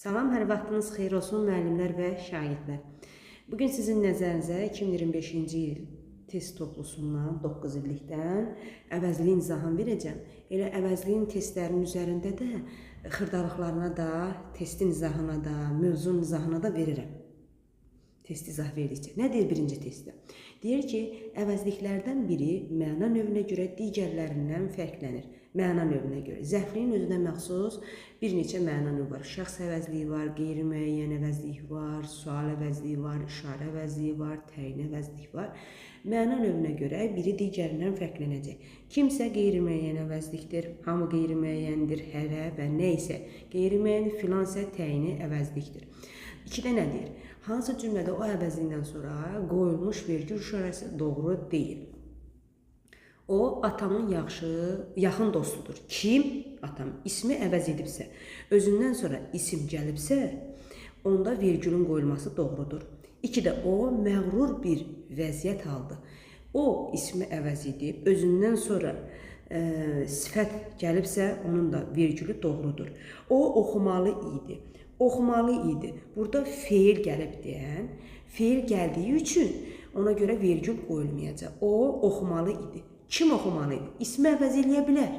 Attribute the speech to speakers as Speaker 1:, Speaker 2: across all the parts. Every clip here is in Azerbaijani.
Speaker 1: Salam, hər vaxtınız xeyir olsun müəllimlər və şagirdlər. Bugün sizin nəzərinizə 2025-ci il test toplusundan 9 illikdən əvəzliyin izahını verəcəm. Elə əvəzliyin testlərinin üzərində də xırdalıqlarına da, testin izahına da, mövzunun izahına da verirəm. Test izah verdikcə. Nə deyir birinci testdə? Deyir ki, əvəzliklərdən biri məna növünə görə digərlərindən fərqlənir. Məna növünə görə. Zərfliyin özünə məxsus bir neçə məna növü var. Şəxs əvəzliyi var, qeyri-müəyyən əvəzlik var, sual əvəzliyi var, işarə əvəzliyi var, təyin əvəzlik var. Məna növünə görə biri digərindən fərqlənəcək. Kimsə qeyri-müəyyən əvəzlikdir, hamı qeyri-müəyyəndir, hərə və nə isə. Qeyri-müəyyən filansə təyini əvəzlikdir. İkidə nə deyir? Hansı cümlədə o əvəzlikdən sonra qoyulmuş vergül işarəsi doğru deyil? O, atamın yaxın dostudur. Kim? Atam. İsmi əvəz edibsə, özündən sonra isim gəlibsə, onda vergülün qoyulması doğrudur. İkidə o, məğrur bir vəziyyət aldı. O, ismi əvəz edib, özündən sonra sifət gəlibsə, onun da vergülü doğrudur. O, oxumalı idi. Oxumalı idi. Burada feil gəlib deyən, feil gəldiyi üçün ona görə vergül qoyulmayacaq. O, oxumalı idi. Kim oxumalı idi? İsmi əvəz eləyə bilər.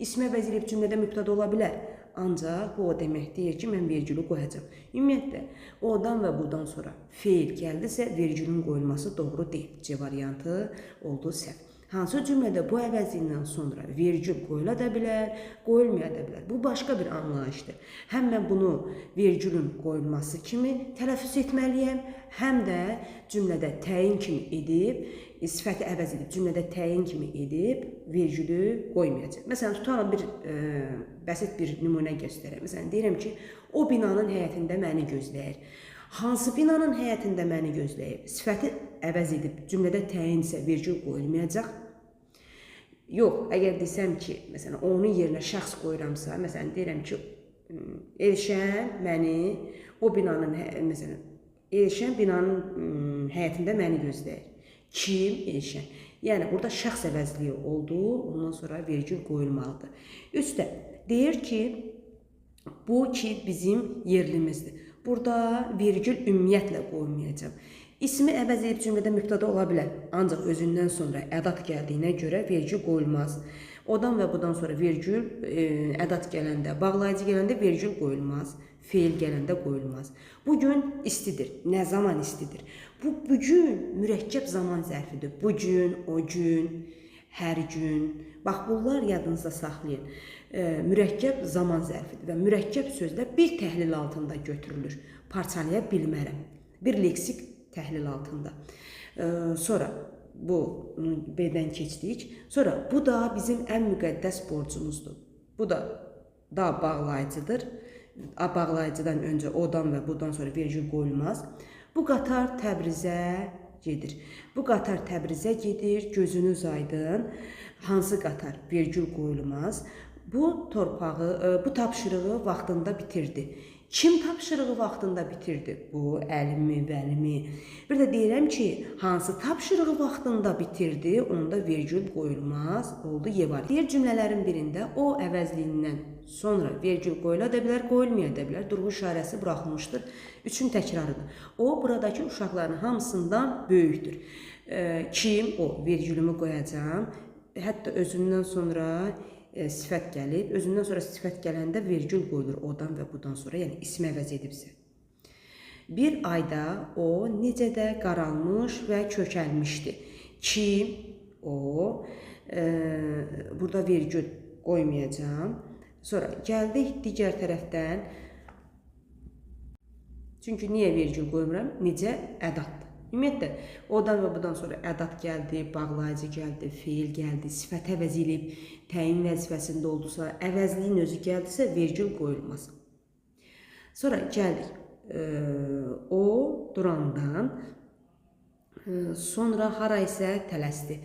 Speaker 1: İsmi əvəz eləyib cümlədə mübtəda ola bilər. Ancaq bu o demək deyir ki, mən vergülü qoyacağam. Ümumiyyətlə, odan və burdan sonra feil gəldisə, vergülün qoyulması doğru deyil. C variantı oldu səhv. Hansı cümlədə bu əvəzlikdən sonra vergül qoyula da bilər, qoyulmaya da bilər. Bu başqa bir anlayışdır. Həm mən bunu vergülün qoyulması kimi tələffüz etməliyəm, həm də cümlədə təyin kimi edib, sifəti əvəz edib, cümlədə təyin kimi edib, vergülü qoymayacaq. Məsələn, tutalım bir bəsit bir nümunə göstərək. Məsələn, deyirəm ki, o binanın həyətində məni gözləyir. Hansı binanın həyətində məni gözləyir? Sifəti əvəz edib, cümlədə təyin isə vergül qoyulmayacaq. Yox, əgər desəm ki, məsələn, onun yerinə şəxs qoyuramsa, məsələn, deyirəm ki, Elşən məni, o binanın, məsələn, Elşən binanın həyətində məni gözləyir. Kim? Elşən. Yəni, burada şəxs əvəzliyi oldu, ondan sonra vergül qoyulmalıdır. Üstə, deyir ki, bu ki bizim yerlimizdir. Burada vergül ümumiyyətlə qoymayacaq. İsmi əvəz edib cümlədə mübtəda ola bilər. Ancaq özündən sonra ədat gəldiyinə görə vergül qoyulmaz. Odan və budan sonra vergül, ədat gələndə, bağlayıcı gələndə vergül qoyulmaz. Feil gələndə qoyulmaz. Bugün istidir. Nə zaman istidir? Bugün mürəkkəb zaman zərfidir. Bugün, o gün, hər gün. Bax, bunlar yadınızda saxlayın. Mürəkkəb zaman zərfidir və mürəkkəb sözlər bir təhlil altında götürülür. Parçalaya bilmərəm. Bir leksik təhlil altında. Sonra bu B-dən keçdik. Sonra bu da bizim ən müqəddəs borcumuzdur. Bu da bağlayıcıdır. Bağlayıcıdan öncə odan və budan sonra vergül qoyulmaz. Bu qatar Təbrizə gedir. Bu qatar Təbrizə gedir. Gözünüz aydın. Hansı qatar? Vergül qoyulmaz. Bu tapşırığı vaxtında bitirdi. Kim tapşırığı vaxtında bitirdi? Bu, əlimi, vəlimi. Bir də deyirəm ki, hansı tapşırığı vaxtında bitirdi, onda vergül qoyulmaz, oldu Y var. Digər cümlələrin birində o əvəzliyindən sonra vergül qoyula da bilər, qoyulmaya da bilər. Durğu işarəsi buraxılmışdır. Üçün təkrarıdır. O, buradakı uşaqların hamısından böyükdür. Kim? O, vergülümü qoyacağım. Hətta özündən sonra sifət gəlib, özündən sonra sifət gələndə vergül qoyulur odan və budan sonra, yəni ismi əvəz edibsə. Bir ayda o necə də qaralmış və kökəlmişdi. Kim? O. Burada vergül qoymayacağım. Sonra gəldik digər tərəfdən. Çünki niyə vergül qoymuram? Necə? Ədatdır. Ümumiyyətlə, odan və budan sonra ədat gəldi, bağlayıcı gəldi, feil gəldi, sifət əvəz edib, təyin vəzifəsində oldusa, əvəzliyin özü gəldisə, vergül qoyulmaz. Sonra gəldik, o durandan sonra hara isə tələsdi.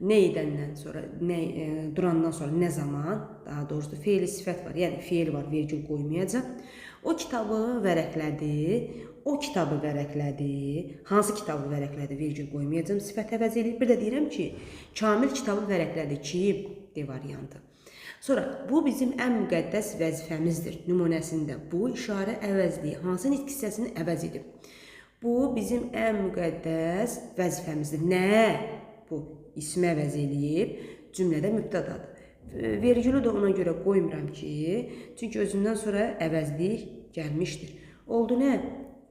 Speaker 1: Nə edəndən sonra, durandan sonra nə zaman, daha doğrusu feili sifət var, yəni feil var, vergül qoymayacaq. O kitabı vərəqlədi, o kitabı vərəqlədi. Hansı kitabı vərəqlədi? Vergül qoymayacağım, sifət əvəz edib. Bir də deyirəm ki, Kamil kitabı vərəqlədi. Kim? D variantı. Sonra bu bizim ən müqəddəs vəzifəmizdir nümunəsində. Bu işarə əvəzliyi hansı nitq hissəsini əvəz edib? Bu bizim ən müqəddəs vəzifəmizdir. Nə? Bu ismi əvəz eləyib, cümlədə mübtədadır. Vergülü də ona görə qoymuram ki, çünki özündən sonra əvəzlik gəlmişdir. Oldu nə?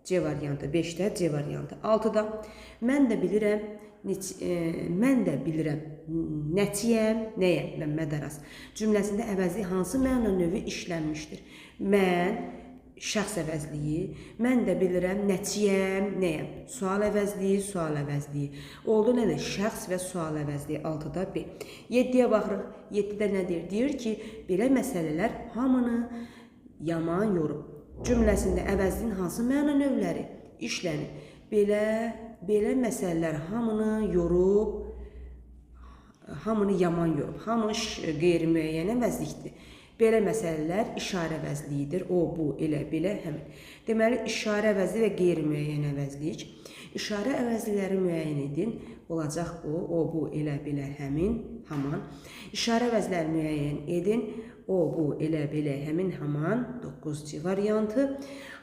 Speaker 1: C variantı, 5-də C variantı. 6-da mən də bilirəm, nətiyəm, nəyəm, Məmməd Araz cümləsində əvəzlik hansı məna növü işlənmişdir? Mən, şəxs əvəzliyi, mən də bilirəm, nətiyəm, nəyəm, sual əvəzliyi, sual əvəzliyi. Oldu nədir? Şəxs və sual əvəzliyi 6-da B. 7-yə baxırıq. 7-də nə deyir? Deyir ki, belə məsələlər hamını yaman yorub. Cümləsində əvəzliyin hansı məna növləri işlənir? Belə məsələlər hamını yorub, hamını yaman yorub. Hamı qeyri-müəyyən əvəzlikdir. Belə məsələlər işarə əvəzliyidir. O, bu, elə, belə, həmin. Deməli, işarə əvəzliyi və qeyri-müəyyən əvəzlik. İşarə əvəzlikləri müəyyən edin. Olacaq o, bu, elə, belə, həmin, haman. İşarə əvəzlikləri müəyyən edin. O, bu, elə, belə, həmin, haman. 9C variantı.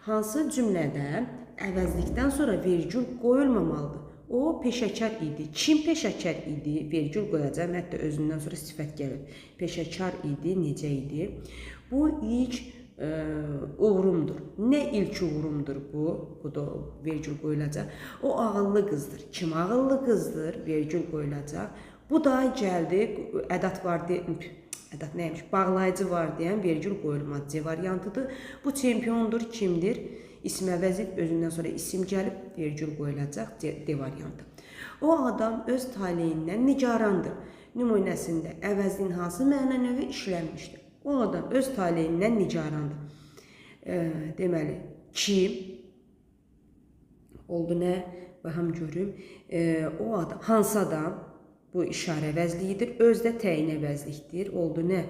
Speaker 1: Hansı cümlədə əvəzlikdən sonra vergül qoyulmamalıdır? O peşəkar idi. Kim peşəkar idi? Vergül qoyacaq. Hətta özündən sonra sifət gəlir. Peşəkar idi, necə idi? Bu ilk uğurumdur. Nə ilk uğurumdur bu? Bu da vergül qoyulacaq. O ağıllı qızdır. Kim ağıllı qızdır? Vergül qoyulacaq. Bu da gəldi. Ədat var deyə... Ədat nəymiş? Bağlayıcı var deyən vergül qoyulmaz. C variantıdır. Bu çempiondur. Kimdir? İsim əvəz edib, özündən sonra isim gəlib, vergül qoyulacaq, D variantı. O adam öz taleyindən nigarandır. Nümunəsində əvəzliyin hansı məna növü işlənmişdir? O adam öz taleyindən nigarandır. Deməli, kim? Oldu nə? Baxam görüm. O adam, hansı adam? Bu işarə əvəzliyidir. Özdə təyin əvəzlikdir. Oldu nə?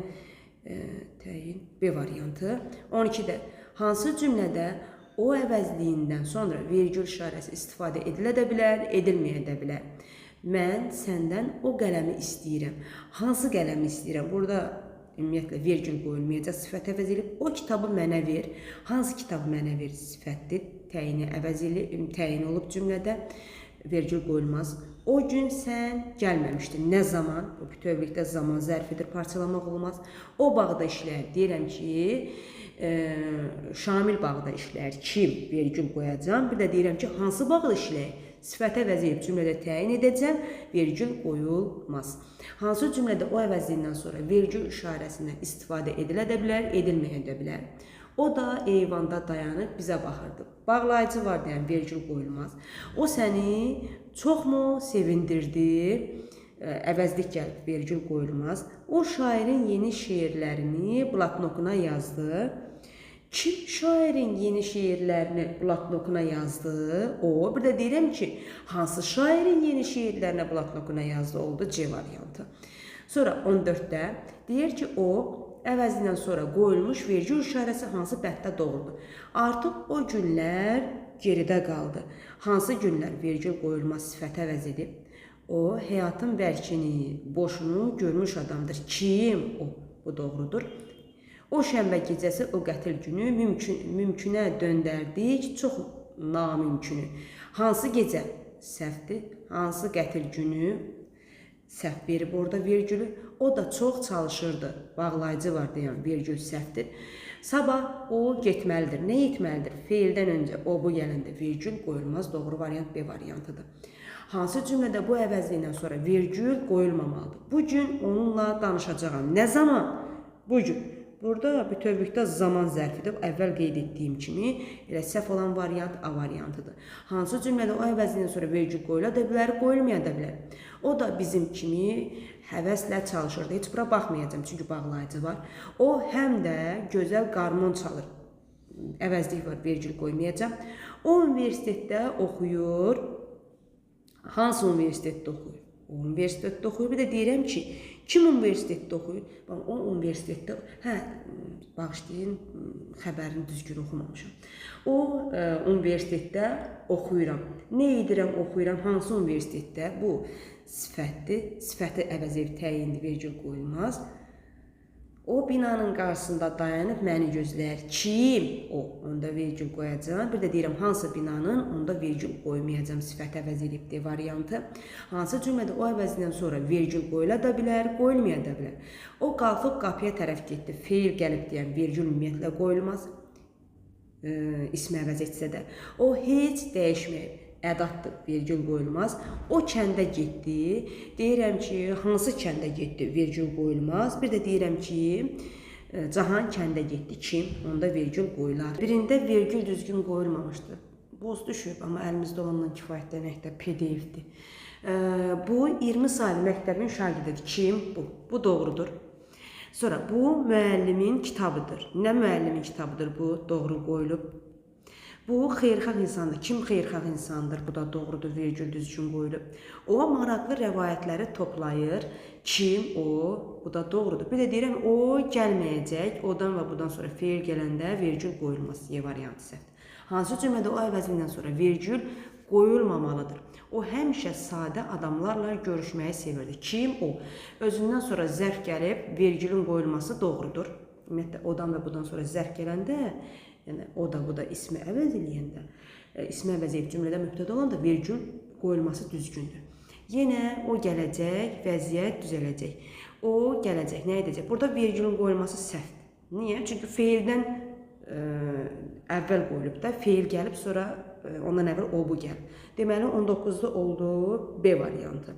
Speaker 1: Təyin B variantı. 12-də hansı cümlədə o əvəzliyindən sonra vergül işarəsi istifadə edilə də bilər, edilməyə də bilər. Mən səndən o qələmi istəyirəm. Hansı qələmi istəyirəm? Burada ümumiyyətlə vergül qoyulmayacaq, sifət əvəz edib. O kitabı mənə ver. Hansı kitabı mənə ver? Sifətdir. Təyini əvəz edib, təyin olub cümlədə. Vergül qoyulmaz. O gün sən gəlməmişdin. Nə zaman? Bu bütövlükdə zaman zərfidir, parçalamaq olmaz. O bağda işləyir. Deyirəm ki, Şamil bağda işləyir. Kim? Vergül qoyacağım. Bir də deyirəm ki, hansı bağda işləyir? Sifətə əvəz edib cümlədə təyin edəcəm. Vergül qoyulmaz. Hansı cümlədə o əvəzliyindən sonra vergül işarəsindən istifadə edilə də bilər, edilməyə də bilər. O da eyvanda dayanıb bizə baxırdı. Bağlayıcı var deyən vergül qoyulmaz. O səni çoxmu sevindirdi? Əvəzlik gəlib, vergül qoyulmaz. O şairin yeni şeirlərini bloknotuna yazdı. Kim şairin yeni şeirlərini bloknotuna yazdı? O, bir də deyirəm ki, hansı şairin yeni şeirlərini bloknotuna yazdı? Oldu C variantı. Sonra 14-də deyir ki, o əvəzindən sonra qoyulmuş vergül işarəsi hansı bənddə doğrudur? Artıq o günlər geridə qaldı. Hansı günlər vergül qoyulmaz sifət əvəz edib? O, həyatın bərkini, boşunu görmüş adamdır. Kim o? Bu doğrudur. O şənbə gecəsi o qətil günü mümkünə döndərdik, çox namümkünü. Hansı gecə? Səhvdir. Hansı qətil günü? Səhv verib orada vergülü. O da çox çalışırdı. Bağlayıcı var deyən vergül səhvdir. Sabah o getməlidir. Nə etməlidir? Feildən öncə o bu gələndə vergül qoyulmaz. Doğru variant B variantıdır. Hansı cümlədə bu əvəzliyindən sonra vergül qoyulmamalıdır? Bugün onunla danışacağam. Nə zaman? Bugün. Burada bütövlükdə zaman zərfidir. Əvvəl qeyd etdiyim kimi elə səhv olan variant A variantıdır. Hansı cümlədə o əvəzliyindən sonra vergül qoyula da bilər, qoyulmaya da bilər. O da bizim kimi həvəslə çalışırdı. Heç bura baxmayacağım çünki bağlayıcı var. O həm də gözəl qarmon çalır. Əvəzlik var, vergül qoymayacağım. O universitetdə oxuyur. Hansı universitetdə oxuyur? O universitetdə oxuyur. Bir də deyirəm ki, kim universitetdə oxuyur? O universitetdə, bağışlayın, xəbərini düzgün oxumamışam. O universitetdə oxuyuram. Nə edirəm, oxuyuram? Hansı universitetdə? Bu sifətdir. Sifəti əvəz edib təyindir, vergül qoyulmaz. O binanın qarşısında dayanıb məni gözləyər. Kim o? Onda vergül qoyacağam. Bir də deyirəm hansı binanın, onda vergül qoymayacağam. Sifət əvəz edibdir variantı. Hansı cümlədə o əvəzindən sonra vergül qoyula da bilər, qoyulmaya da bilər. O qalxıb qapıya tərəf getdi. Feil gəlib deyən vergül ümumiyyətlə qoyulmaz. İsmi əvəz etsə də. O heç dəyişməyib. Ədatdır, vergül qoyulmaz. O kəndə getdi. Deyirəm ki, hansı kəndə getdi? Vergül qoyulmaz. Bir də deyirəm ki, Cahan kəndə getdi. Kim? Onda vergül qoyular. Birində vergül düzgün qoyulmamışdı. Boz düşüb, amma əlimizdə olandan kifayətlənəkdə PDF-dir. Bu 20 saylı məktəbin şagirdidir. Kim? Bu. Bu doğrudur. Sonra bu müəllimin kitabıdır. Nə müəllimin kitabıdır bu? Doğru qoyulub. Bu xeyirxah insandır. Kim xeyirxah insandır? Bu da doğrudur, vergül düzgün qoyulub. O maraqlı rəvayətləri toplayır. Kim o? Bu da doğrudur. Bir də deyirəm, o gəlməyəcək. Odan və budan sonra feil gələndə vergül qoyulmaz. Y variantı səhvdir. Hansı cümlədə o əvəzindən sonra vergül qoyulmamalıdır? O həmişə sadə adamlarla görüşməyi sevirdi. Kim o? Özündən sonra zərf gəlib, vergülün qoyulması doğrudur. Ümumiyyətlə, odan və budan sonra zərf gələndə, yəni o da bu da ismi əvəz eləyəndə, ismi əvəz edib cümlədə mübtəda olanda vergül qoyulması düzgündür. Yenə o gələcək, vəziyyət düzələcək. O gələcək, nə edəcək? Burada vergülün qoyulması səhvdir. Niyə? Çünki feildən əvvəl qoyulub da, feil gəlib, sonra ondan əvvəl o bu gəlib. Deməli, 19-da oldu B variantı.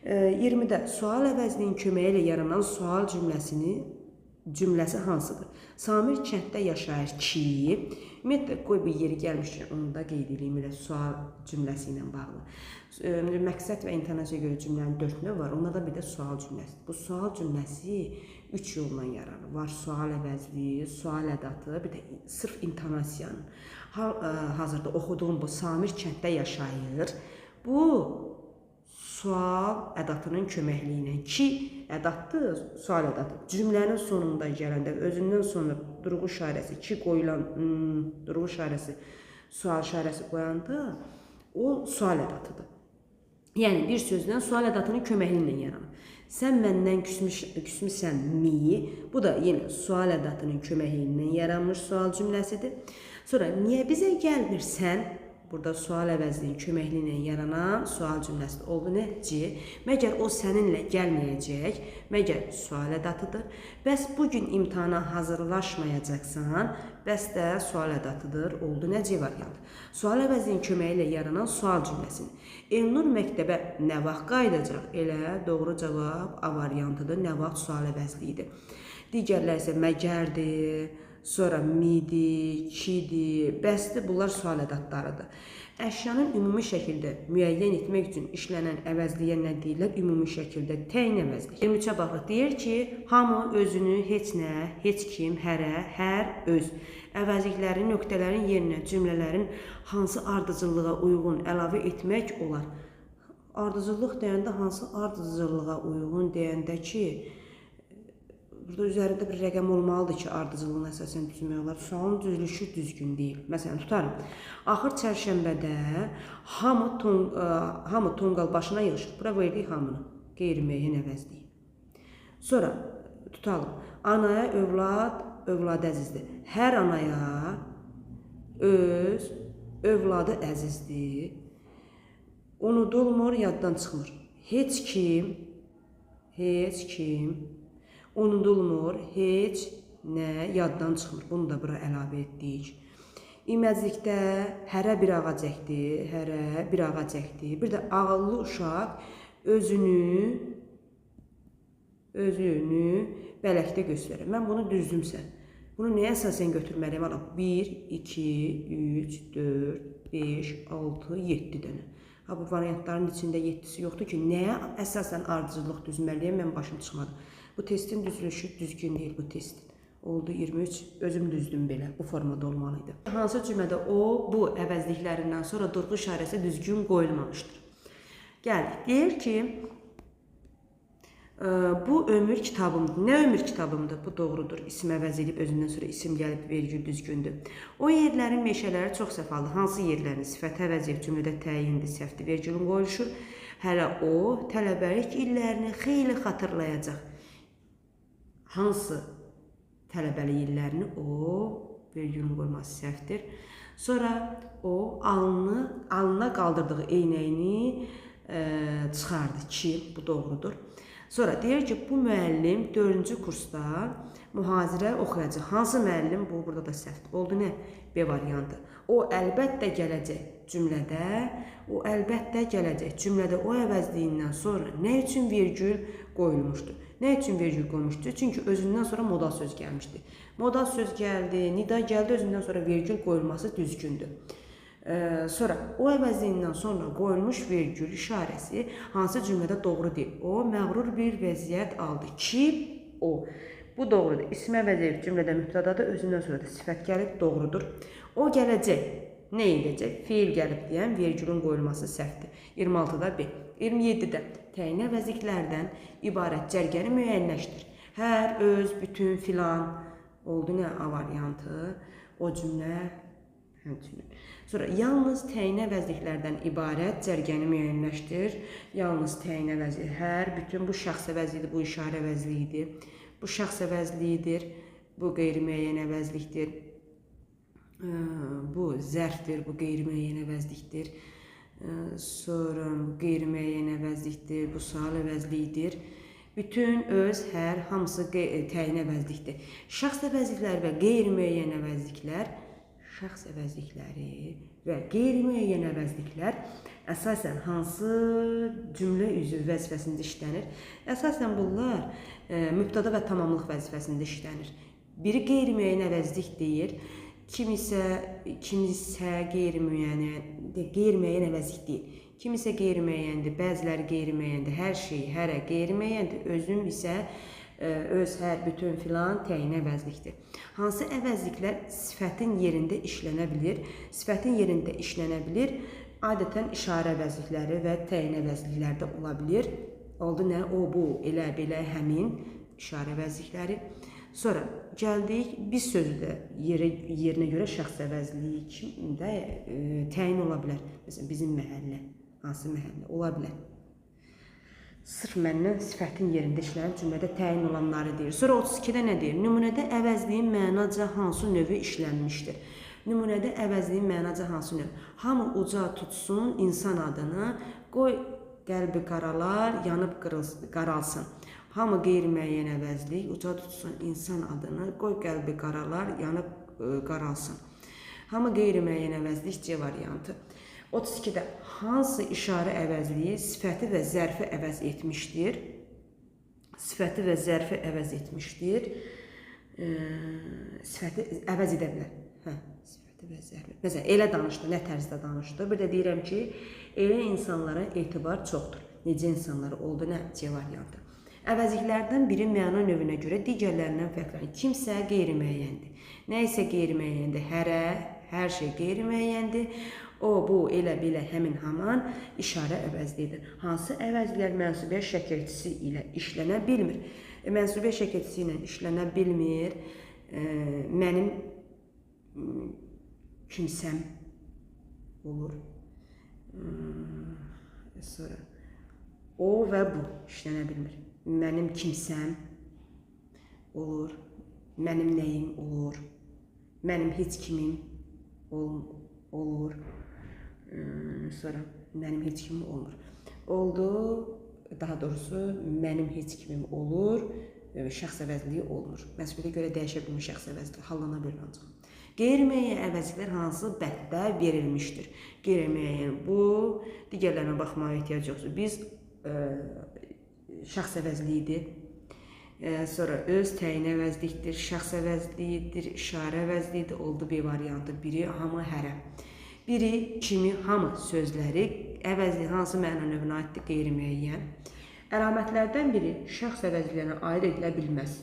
Speaker 1: 20-də sual əvəzinin köməyi ilə yaranan sual cümləsi hansıdır? Samir kənddə yaşayır ki, ümumiyyətlə, qoy bir yeri gəlmişdir, onu da qeyd edeyim, elə sual cümləsi ilə bağlı. Məqsəd və intonasiya görə cümlənin 4 növ var, onda da bir də sual cümləsi. Bu sual cümləsi 3 yolla yaranır. Var sual əvəzliyi, sual ədatı, bir də sırf intonasiyanın. Hazırda oxuduğum bu Samir kənddə yaşayır. Bu sual ədatının köməkliyi ilə ki, ədatdır, sual ədatı. Cümlənin sonunda gələndə özündən sonra durğu işarəsi ki qoyulan durğu işarəsi, sual işarəsi qoyanda o sual ədatıdır. Yəni bir sözdən sual ədatının köməkliyi ilə yaranır. Sən məndən küsmüsənmi? Bu da yenə sual ədatının köməkliyi ilə yaranmış sual cümləsidir. Sonra niyə bizə gəlmirsən? Burada sual əvəzliyin köməkliyi ilə yaranan sual cümləsi oldu. Nəticə, məgər o səninlə gəlməyəcək, məgər sual ədatıdır. Bəs bugün imtahana hazırlaşmayacaqsan, bəs də sual ədatıdır. Oldu necə variant? Sual əvəzliyin köməyi ilə yaranan sual cümləsini. Elnur məktəbə nə vaxt qayıdacaq? Elə doğru cavab A variantıdır. Nə vaxt sual əvəzliyidir. Digərlər isə məgərdir. Sonra midi, kidir, bəsdir, bunlar sual ədatlarıdır. Əşyanın ümumi şəkildə müəyyən etmək üçün işlənən əvəzliyə nə deyirlər? Ümumi şəkildə təyin əvəzlik. 23-ə baxırıq, deyir ki, hamı özünü, heç nə, heç kim, hərə, hər, öz. Əvəzliklərin, nöqtələrin yerinə cümlələrin hansı ardıcıllığa uyğun əlavə etmək olar? Ardıcıllıq deyəndə hansı ardıcıllığa uyğun deyəndə ki, burada üzərində bir rəqəm olmalıdır ki, ardıcılığına əsasən düzmək olar. Sualın düzülüşü düzgün deyil. Məsələn, tutarım. Axır çərşənbədə hamı tonqal başına yığışır. Bura verdik hamını. Qeyri-müəyyən əvəzliyi. Sonra tutalım. Anaya övlad əzizdir. Hər anaya öz övladı əzizdir. Unudulmur, yaddan çıxmır. Heç kim unudulmur, heç nə yaddan çıxmır. Bunu da bura əlavə etdik. İməzlikdə hərə bir ağa çəkdi. Bir də ağıllı uşaq özünü bələkdə göstərir. Mən bunu düzdümsə, bunu nəyə əsasən götürməliyim? 1, 2, 3, 4, 5, 6, 7 dənə. Bu variantların içində 7-si yoxdur ki, nəyə əsasən ardıcıllıq düzməliyəm? Mən başım çıxmadı. Bu testin düzülüşü düzgün deyil bu testin. Oldu 23, özüm düzdüm belə, bu formada olmalıydı. Hansı cümlədə o, bu əvəzliklərindən sonra durğu işarəsi düzgün qoyulmamışdır. Gəldik, deyir ki, bu ömür kitabımdır. Nə ömür kitabımdır? Bu doğrudur. İsim əvəz edib, özündən sonra isim gəlib, vergül düzgündür. O yerlərin meşələri çox səfalıdır. Hansı yerlərin sifəti əvəz edib, cümlədə təyindir, səhvdir, vergülün qoyuluşur. Hələ o, tələbəlik illərini xeyli xatırlayacaq. Hansı tələbəlik illərini o vergülün qoyması səhvdir. Sonra o alnına qaldırdığı eynəyini çıxardı ki, bu doğrudur. Sonra deyir ki, bu müəllim 4-cü kursda mühazirə oxuyacaq. Hansı müəllim? Bu burada da səhv oldu. Nə? B variantı. O əlbəttə gələcək cümlədə o əvəzliyindən sonra nə üçün vergül qoyulmuşdu? Nə üçün vergül qoyulmuşdu? Çünki özündən sonra modal söz gəlmişdi. Modal söz gəldi, nida gəldi, özündən sonra vergül qoyulması düzgündür. Sonra o əvəzliyindən sonra qoyulmuş vergül işarəsi hansı cümlədə doğru deyil? O məğrur bir vəziyyət aldı ki, o. Bu doğrudur. İsm əvəzi cümlədə mübtədadır, özündən sonra da sifət gəlib, doğrudur. O gələcək. Nə edəcək? Feil gəlib deyən vergülün qoyulması səhvdir. 26-da B. 27-də təyin əvəzliklərdən ibarət cərgəni müəyyənləşdir. Hər, öz, bütün, filan oldu nə? A variantı. O cümlə həmçinin. Sonra yalnız təyin əvəzliklərdən ibarət cərgəni müəyyənləşdir. Yalnız təyin əvəzliyi, hər, bütün bu şəxs əvəzliyidir, bu işarə əvəzliyidir. Bu şəxs əvəzliyidir, bu qeyri-müəyyən əvəzlikdir. Bu zərfdir, bu qeyri-müəyyən əvəzlikdir. Sonra bu qeyri-müəyyən əvəzlikdir, bu sual əvəzliyidir. Bütün, öz, hər, hamısı təyin əvəzlikdir. Şəxs əvəzlikləri və qeyri-müəyyən əvəzliklər, şəxs əvəzlikləri və qeyri-müəyyən əvəzliklər əsasən hansı cümlə üzvü vəzifəsində işlənir? Əsasən bunlar mübtəda və tamamlıq vəzifəsində işlənir. Biri qeyri-müəyyən əvəzlik deyir, kimisə qeyri-müəyyən əvəzlik deyil. Kimisə qeyri-müəyyəndir, bəziləri qeyri-müəyyəndir, hər şey, hərə qeyri-müəyyəndir, özüm isə öz, hər, bütün, filan təyin əvəzlikdir. Hansı əvəzliklər sifətin yerində işlənə bilir? Sifətin yerində işlənə bilir, adətən işarə əvəzlikləri və təyin əvəzlikləri də ola bilir. Oldu nə? O, bu, elə, belə, həmin işarə əvəzlikləri. Sonra gəldik, biz sözü də yerinə görə şəxs əvəzliyi kimdə təyin ola bilər. Məsələn, bizim məhəllə, hansı məhəllə ola bilər. Sırf məndən sifətin yerində işlənən cümlədə təyin olanları deyir. Sonra 32-də nə deyir? Nümunədə əvəzliyin mənaca hansı növü işlənmişdir? Nümunədə əvəzliyin mənaca hansı növü? Hamı uca tutsun insan adını, qoy qəlbi qaralar, yanıb qaralsın. Hamı qeyri-müəyyən əvəzlik, uca tutsun insan adını, qoy qəlbi qaralar, yanıb qaralsın. Hamı qeyri-müəyyən əvəzlik C variantı. 32-də hansı işarə əvəzliyi sifəti və zərfi əvəz etmişdir? Sifəti və zərfi əvəz etmişdir. Sifəti əvəz edə bilər. Sifəti və zərfi. Məsələn, elə danışdı, nə tərzdə danışdı? Bir də deyirəm ki, elə insanlara etibar çoxdur. Necə insanlar oldu, nə? C variantı. Əvəzliklərdən biri məna növünə görə digərlərindən fərqlənir. Kimsə qeyri-müəyyəndir. Nə isə qeyri-müəyyəndir. Hərə, hər şey qeyri-müəyyəndir. O, bu, elə, belə, həmin, haman işarə əvəzliyidir. Hansı əvəzliklər mənsubiyyət şəkilçisi ilə işlənə bilmir? Mənsubiyyət şəkilçisi ilə işlənə bilmir. Mənim kimsəm olur. Sonra o və bu işlənə bilmir. Mənim kimsəm olur. Mənim nəyim olur. Mənim heç kimim olur. Sonra mənim heç kimim olmur. Oldu, daha doğrusu mənim heç kimim olur, şəxs əvəzliyi olmur. Mənsubiyyətə görə dəyişə bilmir şəxs əvəzliyi, hallana bilir ancaq. Qeyri-müəyyən əvəzliklər hansı bənddə verilmişdir? Qeyri-müəyyən bu, digərlərinə baxmağa ehtiyac yoxdur. Biz şəxs əvəzliyidir. Sonra öz təyin əvəzlikdir, şəxs əvəzliyidir, işarə əvəzliyidir, oldu B variantı. Biri hamı, hərə. Biri kimi, hamı sözləri əvəzli hansı məna növünə aiddir? Qeyri-müəyyən. Əlamətlərdən biri şəxs əvəzliklərinə aid edilə bilməz.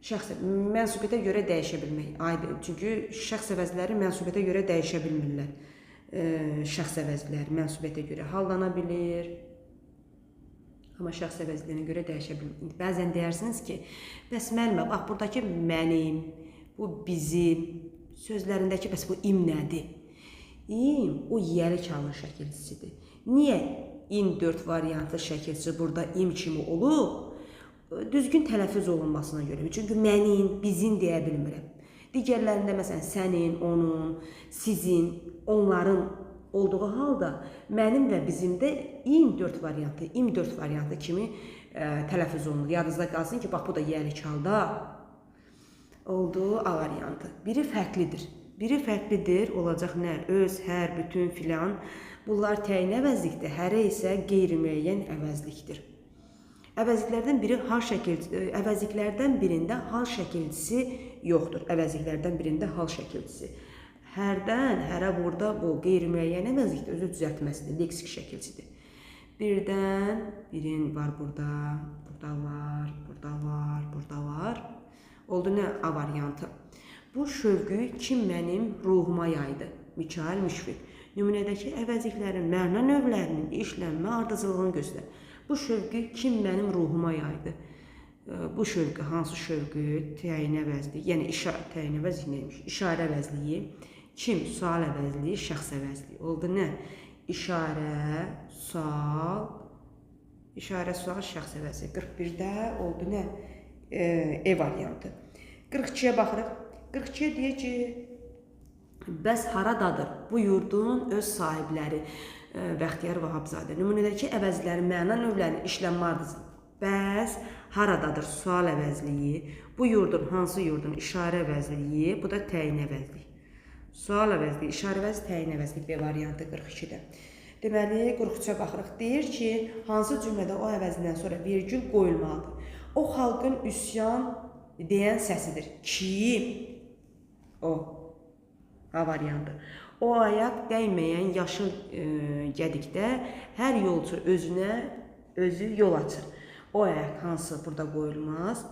Speaker 1: Mənsubiyyətə görə dəyişə bilmək. Çünki şəxs əvəzləri mənsubiyyətə görə dəyişə bilmirlər. Şəxs əvəzləri mənsubiyyətə görə hallana bilir. Amma şəxs əvəzliyinə görə dəyişə bilmir. Bəzən deyirsiniz ki, bəs müəllimə, bax, buradakı mənim, bu bizim sözlərindəki bəs bu im nədir? İm, o yiyəli kalın şəkilçisidir. Niyə im 4 variantlı şəkilçisi burada im kimi olub? düzgün tələffüz olunmasına görə. Çünki mənin, bizin deyə bilmirəm. Digərlərində məsələn sənin, onun, sizin, onların olduğu halda mənim və bizimdə im4 variantı kimi tələffüz olunur. Yadınızda qalsın ki, bax bu da yəlik halda olduğu A variantı. Biri fərqlidir. Olacaq nə? Öz, hər, bütün filan. Bunlar təyin əvəzlikdir. Hərə isə qeyri-müəyyən əvəzlikdir. Əvəzliklərdən biri əvəzliklərdən birində hal şəkilcisi yoxdur. Hərdən, hərə burada bu qeyri-müəyyən əvəzlikdir, özü düzəltməsidir, leksik şəkilcidir. Birdən, birin var burada, burada var. Oldu nə? A variantı. Bu şövqü kim mənim ruhuma yaydı? Mikail Müşfiq. Nümunədəki əvəzliklərin məna növlərinin işlənmə ardıcıllığını göstər. Bu şövqü kim mənim ruhuma yaydı? Bu şövqü, hansı şövqü? Təyin əvəzliyi, yəni təyin əvəzliyi neymiş? İşarə əvəzliyi. Kim? Sual əvəzliyi, şəxs əvəzliyi. Oldu nə? İşarə, sual, şəxs əvəzliyi. 41-də oldu nə? E variantı. 42-yə baxırıq. 42-yə deyir ki, bəs haradadır bu yurdun öz sahibləri? Bəxtiyar Vahabzadə. Nümunədəki əvəzlərin məna növlərinin işlənmə ardıcılığı. Bəs haradadır? Sual əvəzliyi. Bu yurdun, hansı yurdun? İşarə əvəzliyi. Bu da təyin əvəzliyi. Sual əvəzliyi, işarə əvəzliyi, təyin əvəzliyi B variantı 42-də. Deməli, 43-ə baxırıq. Deyir ki, hansı cümlədə o əvəzindən sonra virgül qoyulmalıdır? O xalqın üsyan deyən səsidir. Kim? O. A variantı. O ayaq dəyməyən yaşıl gedikdə hər yolcu özü yol açır. O ayaq hansı burada qoyulmaz?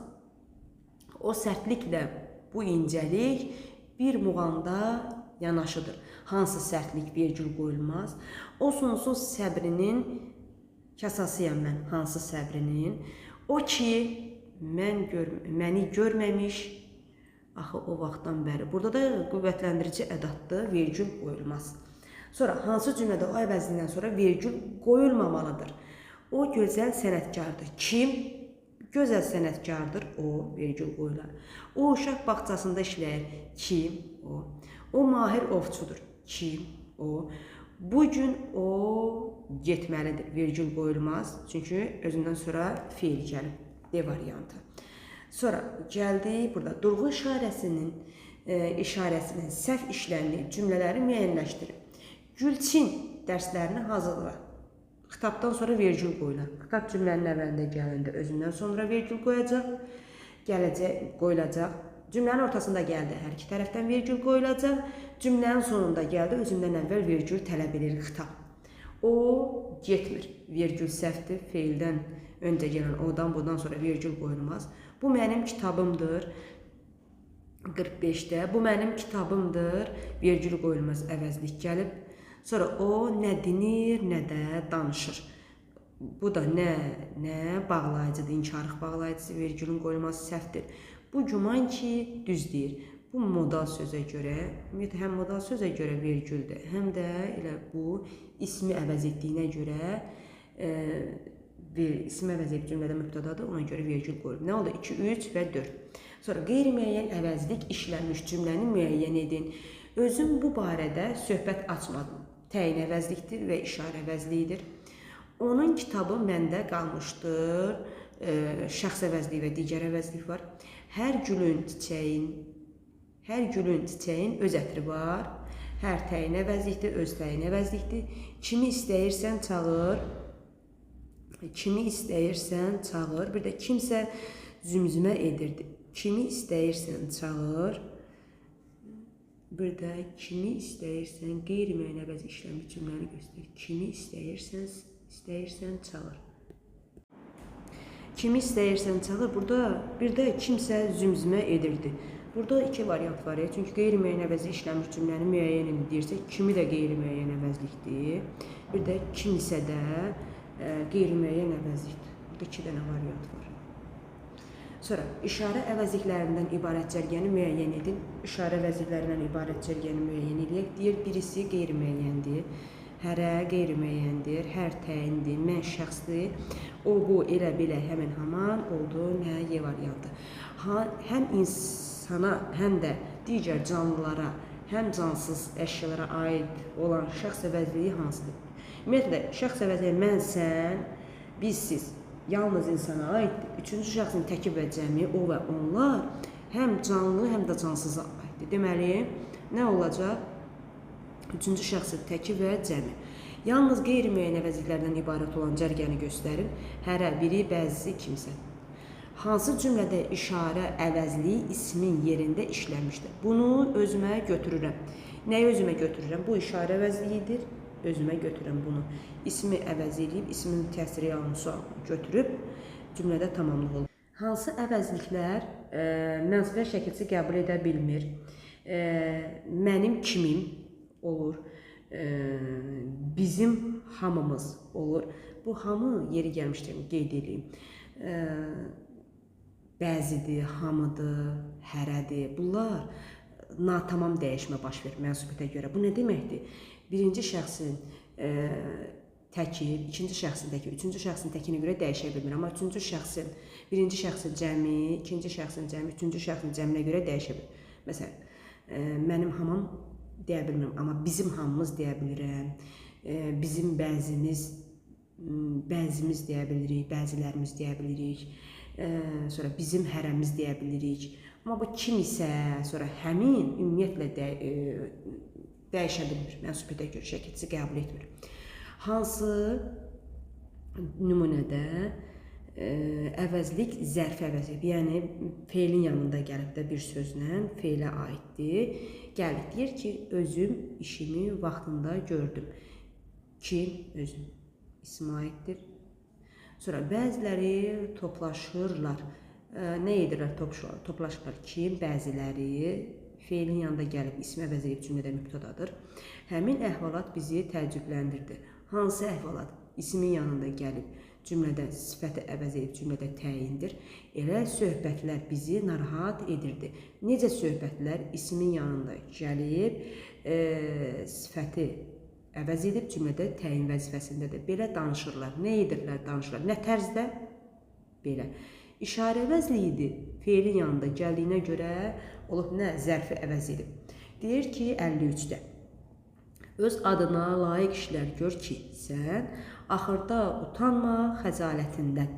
Speaker 1: O sərtliklə bu incəlik bir muğamda yanaşıdır. Hansı sərtlik virgül qoyulmaz? O sonsuz səbrinin kasasıyam mən. Hansı səbrinin? O ki məni görməmiş axı o vaxtdan bəri. Burada da qüvvətləndirici ədatdır, virgül qoyulmaz. Sonra hansı cümlədə o əvəzindən sonra virgül qoyulmamalıdır? O gözəl sənətkardır. Kim? Gözəl sənətkardır. O virgül qoyular. O uşaq bağçasında işləyir. Kim? O. O mahir ovçudur. Kim? O. Bugün o getməlidir. Virgül qoyulmaz. Çünki özündən sonra feil gəlib. D variantı. Sonra gəldik burada durğu işarəsinin səhv işləndiyi cümlələri müəyyənləşdirin. Gülçin dərslərini hazırla. Xitabdan sonra virgül qoyular. Xitab cümlənin əvvəlində gələndə özündən sonra virgül qoyulacaq. Cümlənin ortasında gəldi, hər iki tərəfdən virgül qoyulacaq. Cümlənin sonunda gəldi, özündən əvvəl virgül tələb edir xitab. O getmir. Virgül səhvdir. Feildən öncə gələn odan, bundan sonra virgül qoyulmaz. Bu mənim kitabımdır. 45-də bu mənim kitabımdır. Virgül qoyulmaz, əvəzlik gəlib. Sonra o nə dinir, nə də danışır. Bu da nə bağlayıcıdır, inkarlıq bağlayıcısı, virgülün qoyulması səhvdir. Bu güman ki düz deyir. Bu modal sözə görə, ümumiyyətlə həm modal sözə görə virgüldür, həm də elə bu ismi əvəz etdiyinə görə ismi əvəz edib cümlədə mübtədadır, ona görə virgül qoyulub. Nə oldu? 2, 3 və 4. Sonra qeyri-müəyyən əvəzlik işlənmiş cümləni müəyyən edin. Özüm bu barədə söhbət açmadım. Təyin əvəzlikdir və işarə əvəzliyidir. Onun kitabı məndə qalmışdır. Şəxs əvəzliyi və digər əvəzlik var. Hər gülün çiçəyin öz ətri var. Hər təyin əvəzlikdir, öz təyin əvəzlikdir. Kimi istəyirsən çağır. Bir də kimsə zümzümə edirdi. Kimi istəyirsən çağır. Bir də kimi istəyirsən qeyri-müəyyən əvəz işləmiş cümləni göstərir. Kimi istəyirsən çağır. Kimi istəyirsən çağır. Burada bir də kimsə zümzümə edirdi. Burada iki variant var ya. Çünki qeyri-müəyyən əvəzi işləmiş cümləni müəyyən edin deyirsək, kimi də qeyri-müəyyən əvəzlikdir. Bir də kimsə də qeyri-müəyyən əvəzlikdir. Burada iki dənə variant var. Sonra işarə əvəzliklərindən ibarət cərgəni müəyyən edin. İşarə əvəzliklərindən ibarət cərgəni müəyyən edək. Deyir, birisi qeyri-müəyyəndir. hərə qeyri-müəyyəndir, hər təyindir, mən şəxsdir, o, bu, elə, belə, həmin, haman, oldu, nə, Y variantı. Həm insana, həm də digər canlılara, həm cansız əşyalara aid olan şəxs əvəzliyi hansıdır? Ümumiyyətlə, şəxs əvəzliyi mən, sən, biz, siz, yalnız insana aiddir. Üçüncü şəxsin təki və cəmi, o və onlar həm canlı, həm də cansıza aiddir. Deməli, nə olacaq? Üçüncü şəxsin təki və cəmi. Yalnız qeyri-müəyyən əvəzliklərdən ibarət olan cərgəni göstərin. Hərə, biri, bəzisi, kimsə. Hansı cümlədə işarə əvəzliyi ismin yerində işləmişdir? Bunu özümə götürürəm. Nəyi özümə götürürəm? Bu işarə əvəzliyidir. Özümə götürürəm bunu. İsmi əvəz edib, ismin təsiri yanlısı götürüb cümlədə tamamlıq olur. Hansı əvəzliklər mənsubiyyət şəkilsi qəbul edə bilmir? Mənim kimim olur. Bizim hamımız olur. Bu hamı yeri gəlmişdir, qeyd edeyim. Bəzidir, hamıdır, hərədir. Bunlar natamam dəyişmə baş verir mənsubiyyətə görə. Bu nə deməkdir? Birinci şəxsin təki, ikinci şəxsin təki, üçüncü şəxsin təkinə görə dəyişə bilmir. Amma üçüncü şəxsin, birinci şəxsin cəmi, ikinci şəxsin cəmi, üçüncü şəxsin cəminə görə dəyişə bilir. Məsələn, mənim hamam deyə bilmirəm, amma bizim hamımız deyə bilirəm. Bizim bəzimiz deyə bilirik, bəzilərimiz deyə bilirik. Sonra bizim hərəmiz deyə bilirik. Amma bu kim isə, sonra həmin ümumiyyətlə dəyişə bilmir, mənsubiyyətə görə şəkilsi qəbul etmir. Hansı nümunədə əvəzlik zərfi əvəzlik, yəni feilin yanında gəlib də bir sözlə feilə aiddir. Gəlib, deyir ki, özüm işimi vaxtında gördüm. Kim? Özüm. İsm aiddir. Sonra bəziləri toplaşırlar. Nə edirlər? Toplaşırlar. Kim? Bəziləri. Feilin yanında gəlib, ismi əvəz edib cümlədə mübtədadır. Həmin əhvalat bizi təəccübləndirdi. Hansı əhvalat? İsmin yanında gəlib, cümlədə sifəti əvəz edib cümlədə təyindir. Elə söhbətlər bizi narahat edirdi. Necə söhbətlər? İsmin yanında gəlib, sifəti əvəz edib cümlədə təyin vəzifəsindədir. Belə danışırlar. Nə edirlər? Danışırlar. Nə tərzdə? Belə. İşarə əvəzliyidir. Feilin yanında gəldiyinə görə olub nə? Zərfi əvəz edib. Deyir ki, 53-də. Öz adına layiq işlər gör ki, sən axırda utanma xəcalətindən.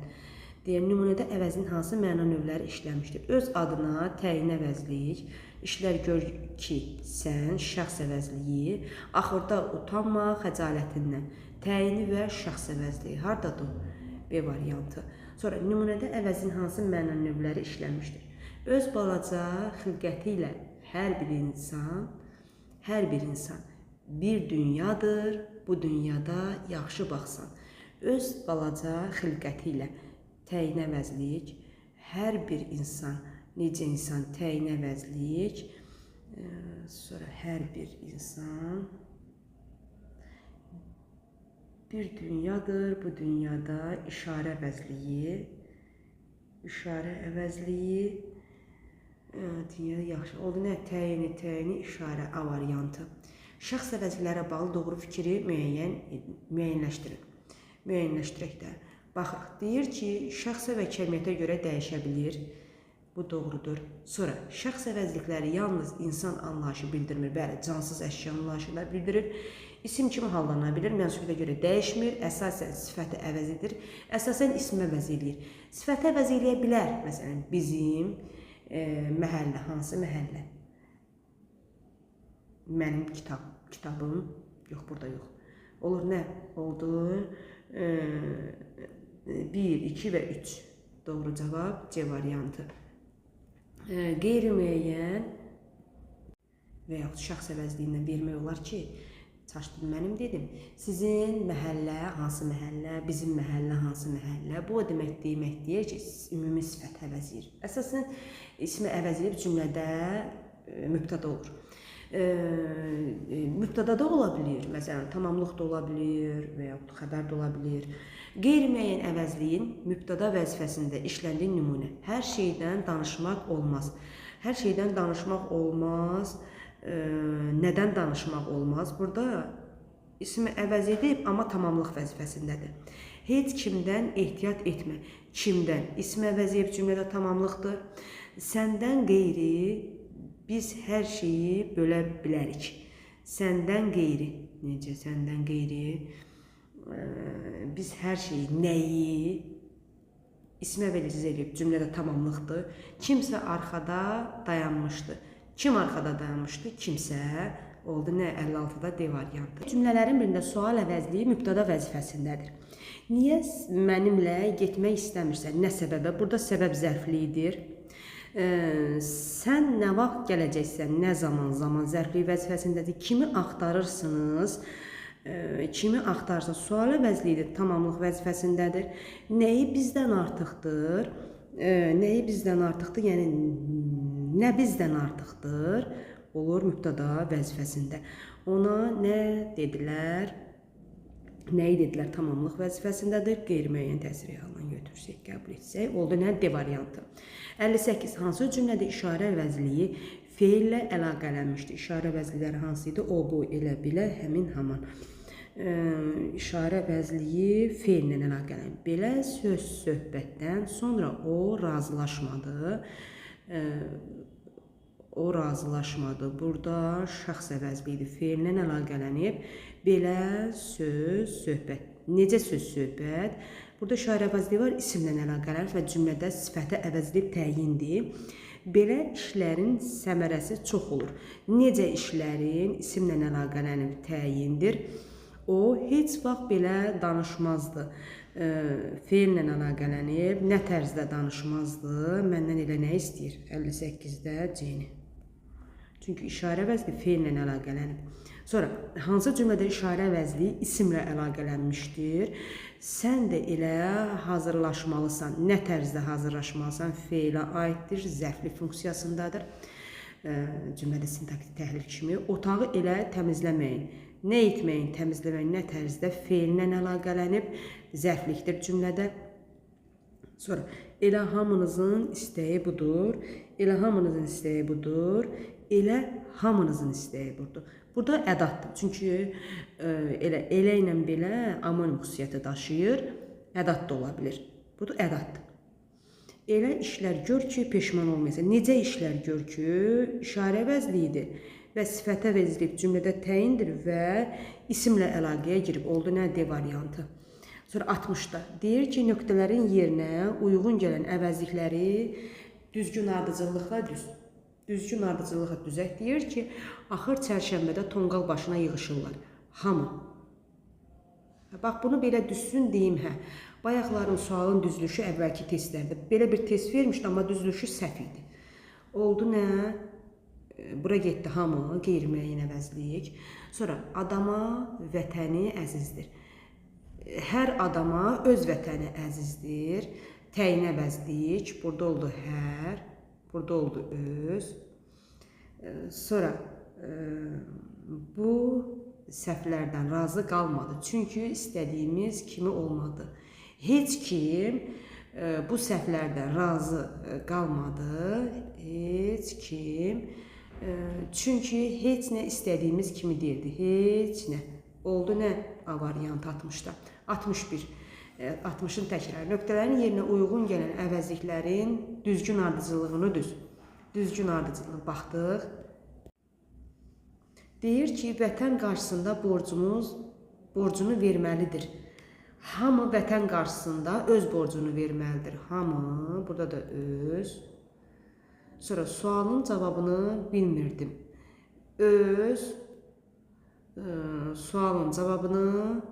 Speaker 1: Deyir, nümunədə əvəzin hansı məna növləri işləmişdir? Öz adına təyin əvəzlik, işlər gör ki, sən şəxs əvəzliyi, axırda utanma xəcalətindən. Təyini və şəxs əvəzliyi hardadır? B variantı. Sonra nümunədə əvəzin hansı məna növləri işləmişdir? Öz balaca xilqəti ilə hər bir insan bir dünyadır, bu dünyada yaxşı baxsan. Öz balaca xilqəti ilə təyin əvəzlik, hər bir insan, necə insan təyin əvəzlik, sonra hər bir insan bir dünyadır, bu dünyada işarə əvəzliyi, dünyada yaxşı oldu. Nə? Təyini, işarə, A variantı. Şəxs əvəzliklərə bağlı doğru fikri müəyyənləşdirin. Müəyyənləşdirək də. Baxaq, deyir ki, şəxsə və kəmiyyətə görə dəyişə bilir. Bu doğrudur. Sonra, şəxs əvəzlikləri yalnız insan anlayışı bildirmir. Bəli, cansız əşya anlayışını bildirir. İsim kimi hallana bilir, mənsubiyyətə görə dəyişmir, əsasən sifəti əvəz edir, əsasən ismi əvəz edir. Sifəti əvəz eləyə bilər, məsələn, bizim, məhəllə, hansı məhəllə? Mənim kitabım, yox, burada yox. Olur, nə? Oldu, 1, 2 və 3. Doğru cavab C variantı. Qeyri-müəyyən və yaxud şəxs əvəzliyindən vermək olar ki, çaşdım mənim dedim. Sizin məhəllə, hansı məhəllə, bizim məhəllə, hansı məhəllə. Bu o demək deyir ki, ümumi sifət əvəz edir. Əsasən, ismi əvəz edib cümlədə mübtəda olur. Mübtəda da ola bilir, məsələn, tamamlıq da ola bilir və yaxud xəbər də ola bilir. Qeyri-müəyyən əvəzliyin mübtəda vəzifəsində işləndiyi nümunə. Hər şeydən danışmaq olmaz. Hər şeydən danışmaq olmaz. Nədən danışmaq olmaz? Burada İsmi əvəz edib, amma tamamlıq vəzifəsindədir. Heç kimdən ehtiyat etmə. Kimdən? İsmi əvəz edib cümlədə tamamlıqdır. Səndən qeyri biz hər şeyi bölə bilərik. Səndən qeyri. Necə? Səndən qeyri biz hər şeyi, nəyi? İsmi əvəz edib cümlədə tamamlıqdır. Kimsə arxada dayanmışdı. Kim arxada dayanmışdı? Kimsə. Oldu nə? 56-da D variantı. Cümlələrin birində sual əvəzliyi mübtəda vəzifəsindədir. Niyə mənimlə getmək istəmirsən? Nə səbəbə? Burada səbəb zərflidir. Sən nə vaxt gələcəksən? Nə zaman? Zaman zərfliyi vəzifəsindədir. Kimi axtarırsınız? Kimi axtarırsınız? Sual əvəzliyidir. Tamamlıq vəzifəsindədir. Nəyi bizdən artıqdır? Nəyi bizdən artıqdır? Yəni nə bizdən artıqdır? Olur mübtəda vəzifəsində. Ona nə dedilər? Nəyi dedilər? Tamamlıq vəzifəsindədir. Qeyri-müəyyən təsiri halına götürsək, qəbul etsək. Oldu nə? D variantı. 58. Hansı cümlədə işarə əvəzliyi feillə əlaqələnmişdir? İşarə əvəzliləri hansı idi? O, bu, elə, bilə, həmin, haman. İşarə əvəzliyi feillə əlaqələnir. Belə söz söhbətdən sonra o razılaşmadı. O razılaşmadı. Burada şəxs əvəzliyidir. Feillə əlaqələnib. Belə söz söhbət. Necə söz söhbət? Burada işarə əvəzliyi var. İsimlə əlaqələnir və cümlədə sifətə əvəzliyib təyindir. Belə işlərin səmərəsi çox olur. Necə işlərin isimlə əlaqələnib təyindir. O heç vaxt belə danışmazdı. Feillə əlaqələnib, nə tərzdə danışmazdı. Məndən elə nə istəyir? 58-də C-ni. Çünki işarə əvəzli feillə əlaqələnib. Sonra, hansı cümlədə işarə əvəzliyi isimlə əlaqələnmişdir? Sən də elə hazırlaşmalısan. Nə tərzdə hazırlaşmalısan? Feilə aiddir, zərfli funksiyasındadır. Cümlədə sintaktik təhlil kimi. Otağı elə təmizləməyin. Nə etməyin, təmizləməyin, nə tərzdə feillə əlaqələnib, zərflikdir cümlədə. Sonra, elə hamınızın istəyi budur, elə hamınızın istəyi budur, elə hamınızın istəyi budur. Burada ədatdır. Çünki elə ilə belə amonim xüsusiyyəti daşıyır, ədat da ola bilir. Burada ədatdır. Elə işlər gör ki, peşman olmayasan. Necə işlər gör ki, işarə əvəzliyidir və sifətə əvəzliyib cümlədə təyindir və isimlə əlaqəyə girib. Oldu nə? D variantı. Sonra 60-da deyir ki, nöqtələrin yerinə uyğun gələn əvəzlikləri düzgün ardıcıllıqla düzgün ardıcıllıqla düzək. Deyir ki, axır çərşənbədə tonqal başına yığışırlar. Hamı. Bax, bunu belə düzsün deyim, hə. Bayaqların sualın düzülüşü əvvəlki testlərdə. Belə bir test vermişdi, amma düzülüşü səhv idi. Oldu nə? Bura getdi hamı, qeyri-müəyyən əvəzlik. Sonra, adama vətəni əzizdir. Hər adama öz vətəni əzizdir. Təyin əvəzlik. Burada oldu hər. Burada oldu öz. Sonra, bu səhvlərdən razı qalmadı. Çünki istədiyimiz kimi olmadı. Heç kim bu səhvlərdən razı qalmadı. Heç kim. Çünki heç nə istədiyimiz kimi deyildi. Heç nə. Oldu nə? A variantı 60-da. 61. 60-ın təkrarı. Nöqtələrin yerinə uyğun gələn əvəzliklərin düzgün ardıcıllığını düzgün ardıcılığı baxdıq. Deyir ki, vətən qarşısında borcunu verməlidir. Hamı vətən qarşısında öz borcunu verməlidir. Hamı, burada da öz. Sonra sualın cavabını bilmirdim. Öz sualın cavabını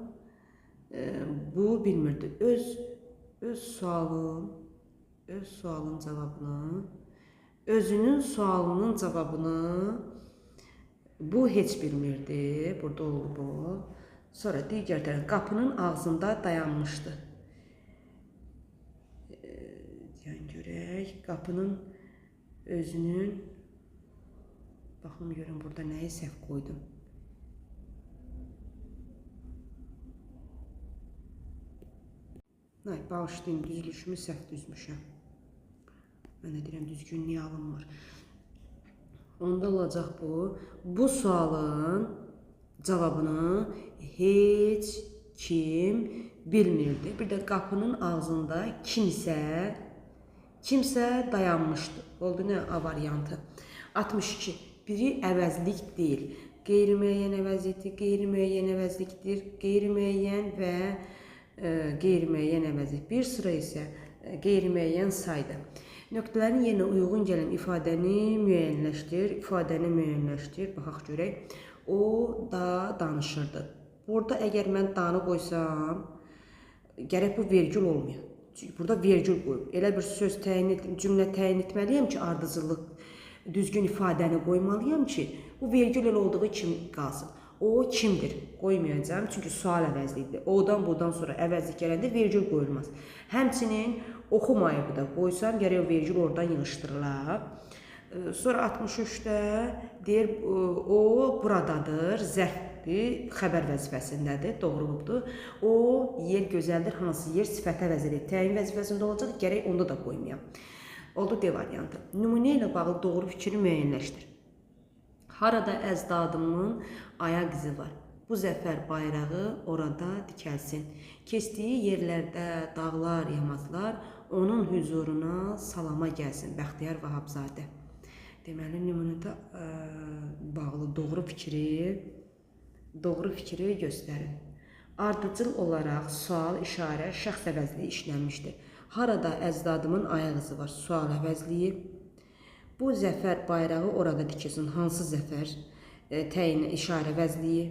Speaker 1: bu bilmirdi. Öz sualın cavabını, özünün sualının cavabını bu heç bilmirdi. Burada oldu bu. Sonra digər tərəf qapının ağzında dayanmışdı. Yəni görək, qapının özünün, baxım görün burada nəyi səhv qoydum. Bağışlayın, düzülüşümü səhv düzmüşəm. Mən də deyirəm, düzgünlüyə alınmır. Onda olacaq bu. Bu sualın cavabını heç kim bilmirdi. Bir də qapının ağzında kimsə dayanmışdı. Oldu nə A variantı. 62. Biri əvəzlik deyil. Qeyri-müəyyən əvəziyyəti, qeyri-müəyyən əvəzlikdir, qeyri-müəyyən və qeyri-müəyyən əvəzlik. Bir sıra isə qeyri-müəyyən saydır. Nöqtələrin yerinə uyğun gələn ifadəni müəyyənləşdir. Baxaq görək. O da danışırdı. Burada əgər mən danı qoysam, gərək bu vergül olmuyor. Çünki burada vergül qoyub. Elə bir söz cümlə təyin etməliyəm ki, ardıcıllıq düzgün ifadəni qoymalıyam ki, bu vergül elə olduğu kimi qalsın. O kimdir? Qoymayacağım, çünki sual əvəzlidir. O'dan buradan sonra əvəzlik gələndə vergül qoyulmaz. Həmçinin oxumayıb da qoysam, gərək o vergül oradan yığışdırılar. Sonra 63-də deyir, o buradadır, zərfdir, xəbər vəzifəsindədir, doğruluqdur. O yer gözəldir, hansı yer sifət əvəzidir, təyin vəzifəsində olacaq, gərək onda da qoymayam. Oldu D variantı. Nümunə ilə bağlı doğru fikri müəyyənləşdir. Harada əzdadımın ayaq izi var. Bu zəfər bayrağı orada dikəlsin. Keçdiyi yerlərdə dağlar, yamaclar onun hüzuruna salama gəlsin. Bəxtiyar Vahabzadə. Deməli, nümunədə bağlı doğru fikri göstərin. Ardıcıl olaraq sual, işarə, şəxs əvəzliyi işlənmişdir. Harada əzdadımın ayaq izi var? Sual əvəzliyi. Bu zəfər bayrağı orada dikilsin. Hansı zəfər? Təyin işarə əvəzliyi.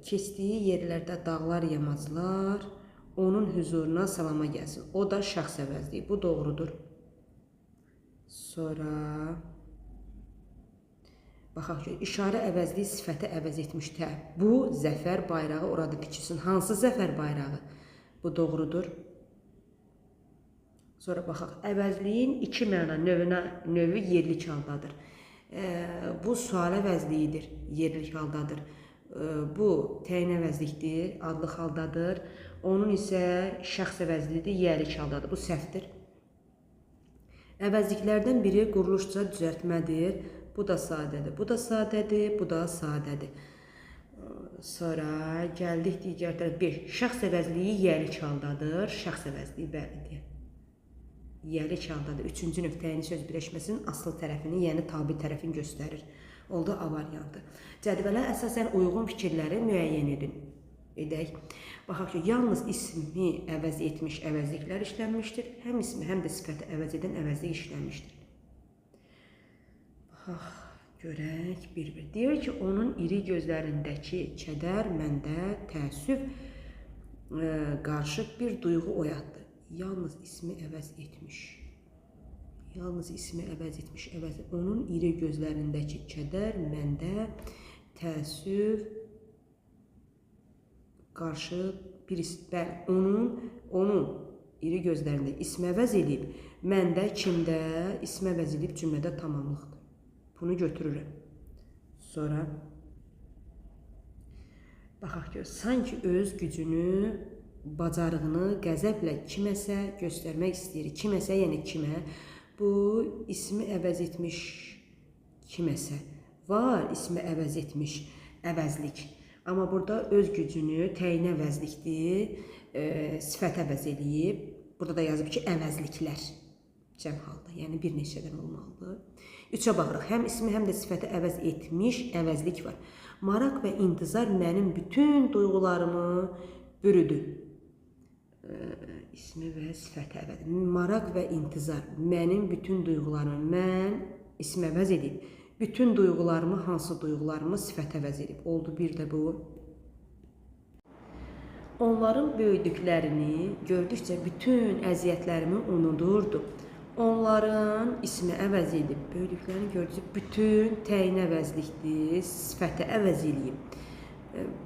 Speaker 1: Keçdiyi yerlərdə dağlar, yamaclar onun hüzuruna salama gəlsin. O da şəxs əvəzliyi. Bu doğrudur. Sonra baxaq ki, işarə əvəzliyi sifəti əvəz etmişdir. Bu zəfər bayrağı orada dikilsin. Hansı zəfər bayrağı? Bu doğrudur. Sonra baxaq, əvəzliyin iki məna növü yerlik haldadır. Bu sual əvəzliyidir, yerlik haldadır. Bu təyin əvəzlikdir, adlıq haldadır. Onun isə şəxs əvəzliyidir, yerlik haldadır. Bu səhvdir. Əvəzliklərdən biri quruluşca düzəltmədir. Bu da sadədir, bu da sadədir, bu da sadədir. Sonra gəldik digər tərəf 5. Şəxs əvəzliyi yerlik haldadır. Şəxs əvəzliyi bəlidir. Yerlik haldadır. Üçüncü nöqtəyin söz birləşməsinin asıl tərəfini, yəni tabi tərəfini göstərir. Oldu A variantı. Cədvələ əsasən uyğun fikirləri müəyyən edək. Baxaq ki, yalnız ismi əvəz etmiş əvəzliklər işlənmişdir. Həm ismi, həm də sifəti əvəz edən əvəzlik işlənmişdir. Baxaq, görək bir-bir. Deyir ki, onun iri gözlərindəki kədər məndə təəssüf qarışıq bir duyğu oyatdı. Yalnız ismi əvəz etmiş. Onun iri gözlərindəki kədər məndə təəssüf qarışıq bir onun iri gözlərində ismi əvəz edib, məndə kimdə ismi əvəz edib cümlədə tamamlıqdır. Bunu götürürəm. Sonra baxaq ki, sanki öz gücünü, bacarığını qəzəblə kiməsə göstərmək istəyir. Kiməsə, yəni kimə? Bu ismi əvəz etmiş kiməsə. Var ismi əvəz etmiş əvəzlik. Amma burada öz gücünü təyin əvəzlikdir, sifət əvəz eləyib. Burada da yazıb ki, əvəzliklər cəm halda, yəni bir neçədən olmalıdır. 3-ə baxırıq. Həm ismi, həm də sifəti əvəz etmiş əvəzlik var. Maraq və intizar mənim bütün duyğularımı bürüdü. İsmi və sifəti əvəz. Maraq və intizar mənim bütün duyğularımı, mən ismi əvəz edib. Bütün duyğularımı, hansı duyğularımı sifət əvəz edib. Oldu bir də bu. Onların böyüdüklərini gördükcə bütün əziyyətlərimi unudurdu. Onların ismi əvəz edib, böyüdüklərini gördükcə bütün təyin əvəzlikdir, sifəti əvəz edib.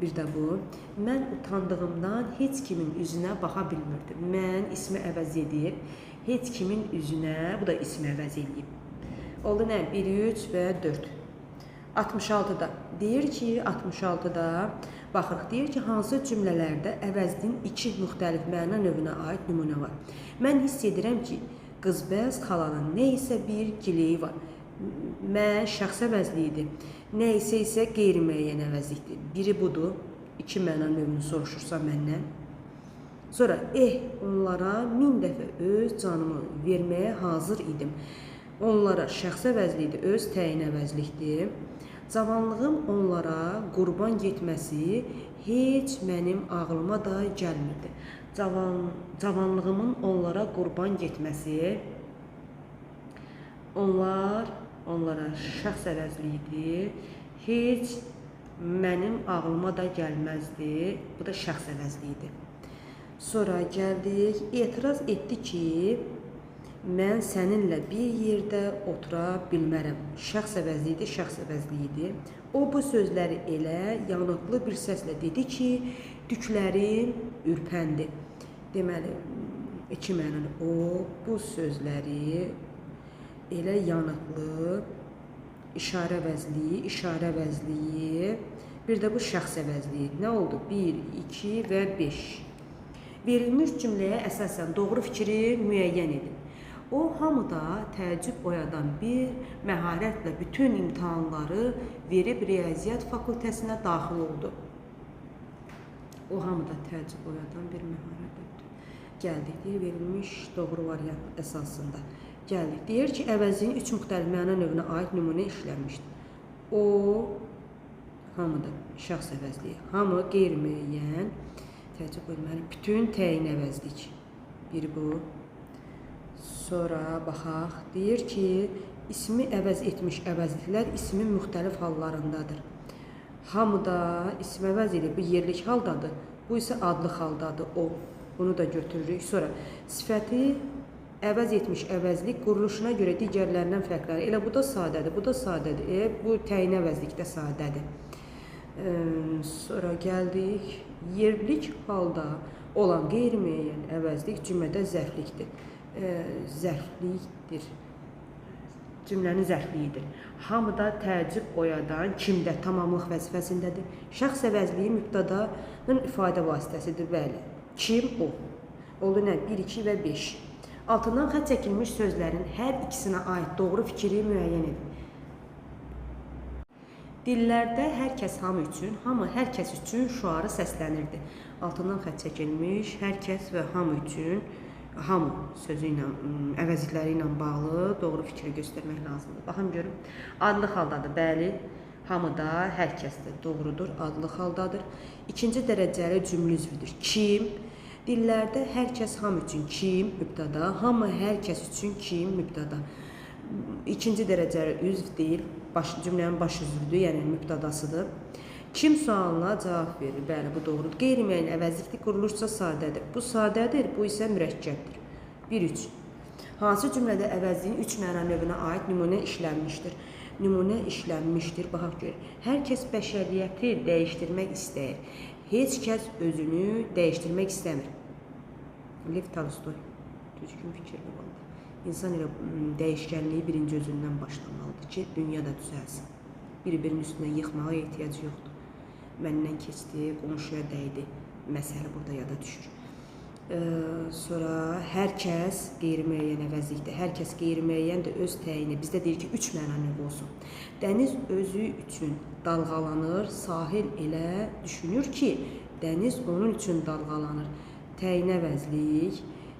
Speaker 1: Bir də bu. Mən utandığımdan heç kimin üzünə baxa bilmirdim. Mən ismi əvəz edib, heç kimin üzünə, bu da ismi əvəz edib. Oldu nə? 1, 3 və 4. 66-da. Deyir ki, 66-da baxırıq. Deyir ki, hansı cümlələrdə əvəzliyin iki müxtəlif məna növünə aid nümunə var. Mən hiss edirəm ki, Qızbəz xalanın nə isə bir gileyi var. Mən şəxs əvəzliyidir. Nə isə qeyri-müəyyən əvəzlikdir. Biri budur. 2 məna növünü soruşursa məndən. Sonra onlara 1000 dəfə öz canımı verməyə hazır idim. Onlara şəxs əvəzliyidir, öz təyin əvəzlikdir. Cavanlığım onlara qurban getməsi heç mənim ağlıma da gəlmirdi. Cavanlığımın onlara qurban getməsi, onlara şəxs əvəzliyidir, heç mənim ağlıma da gəlməzdi. Bu da şəxs əvəzliyidir. Sonra gəldik, etiraz etdi ki, mən səninlə bir yerdə otura bilmərəm. Şəxs əvəzliyidir, şəxs əvəzliyidir. O bu sözləri elə yanıqlı bir səslə dedi ki, tüklərim ürpəndi. Deməli, 2 mənalı. O bu sözləri elə yanıqlı, işarə əvəzliyi, bir də bu şəxs əvəzliyi. Nə oldu? 1, 2 və 5. Verilmiş cümləyə əsasən doğru fikri müəyyən edin. O, hamıda təəccüb oyadan bir məharətlə bütün imtahanları verib riyaziyyat fakültəsinə daxil oldu. O, hamıda təəccüb oyadan bir məharətlə. Gəldik, deyir, verilmiş doğru variant əsasında. Gəldik, deyir ki, əvəzliyin 3 müxtəlif məna növünə aid nümunə işlənmişdir. O, hamıda şəxs əvəzliyi, hamı qeyri-müəyyən, təəccüb olmalı, bütün təyin əvəzlik. Biri bu. Sonra baxaq, deyir ki, ismi əvəz etmiş əvəzliklər ismin müxtəlif hallarındadır. Hamıda ismi əvəz edib, bu yerlik haldadır, bu isə adlı haldadır, o. Bunu da götürürük. Sonra sifəti əvəz etmiş əvəzlik quruluşuna görə digərlərindən fərqlənir. Elə bu da sadədir, bu da sadədir, bu təyin əvəzlik də sadədir. Sonra gəldik, yerlik halda olan qeyri-müəyyən əvəzlik cümlədə zərflikdir. Cümlənin zərfliyidir. Hamıda təəccüb oyadan kimdə tamamlıq vəzifəsindədir. Şəxs əvəzliyi mübtədanın ifadə vasitəsidir. Bəli. Kim? O. Oldu nə? 1, 2 və 5. Altından xətt çəkilmiş sözlərin hər ikisinə aid doğru fikri müəyyən edin. Dillərdə hər kəs hamı üçün, hamı hər kəs üçün şüarı səslənirdi. Altından xətt çəkilmiş hər kəs və hamı üçün, hamı sözü ilə, əvəzlikləri ilə bağlı doğru fikri göstərmək lazımdır. Baxın görün, adlı haldadır, bəli, hamıda hər kəsdir, doğrudur, adlı haldadır. İkinci dərəcəli cümlə üzvüdür. Kim? Dillərdə hər kəs hamı üçün, kim, mübtəda, hamı hər kəs üçün, kim, mübtəda. İkinci dərəcəli üzv deyil, cümlənin baş üzvüdür, yəni mübtədasıdır. Kim sualına cavab verir? Bəli, bu doğrudur. Qeyri-müəyyən əvəzlikli quruluşsa sadədir. Bu sadədir, bu isə mürəkkəbdir. 1-3. Hansı cümlədə əvəzliyin 3 məna növünə aid nümunə işlənmişdir? Nümunə işlənmişdir, baxaq görək. Hər kəs bəşəriyyəti dəyişdirmək istəyir. Heç kəs özünü dəyişdirmək istəmir. Lev Tolstoy. Düzgün fikirli oldu. İnsan elə dəyişkənliyi birinci özündən başlamalıdır ki, dünya da düzəlsin. Bir-birinin üstünə yıxmağa ehtiyac yoxdur. Məndən keçdi, qonşuya dəydi. Məsələ burada yada düşür. Sonra hər kəs qeyri-müəyyən əvəzlikdir. Hər kəs qeyri-müəyyəndir, öz təyini. Bizdə deyir ki, 3 məna növü olsun. Dəniz özü üçün dalğalanır, sahil elə düşünür ki, dəniz onun üçün dalğalanır. Təyin əvəzlik,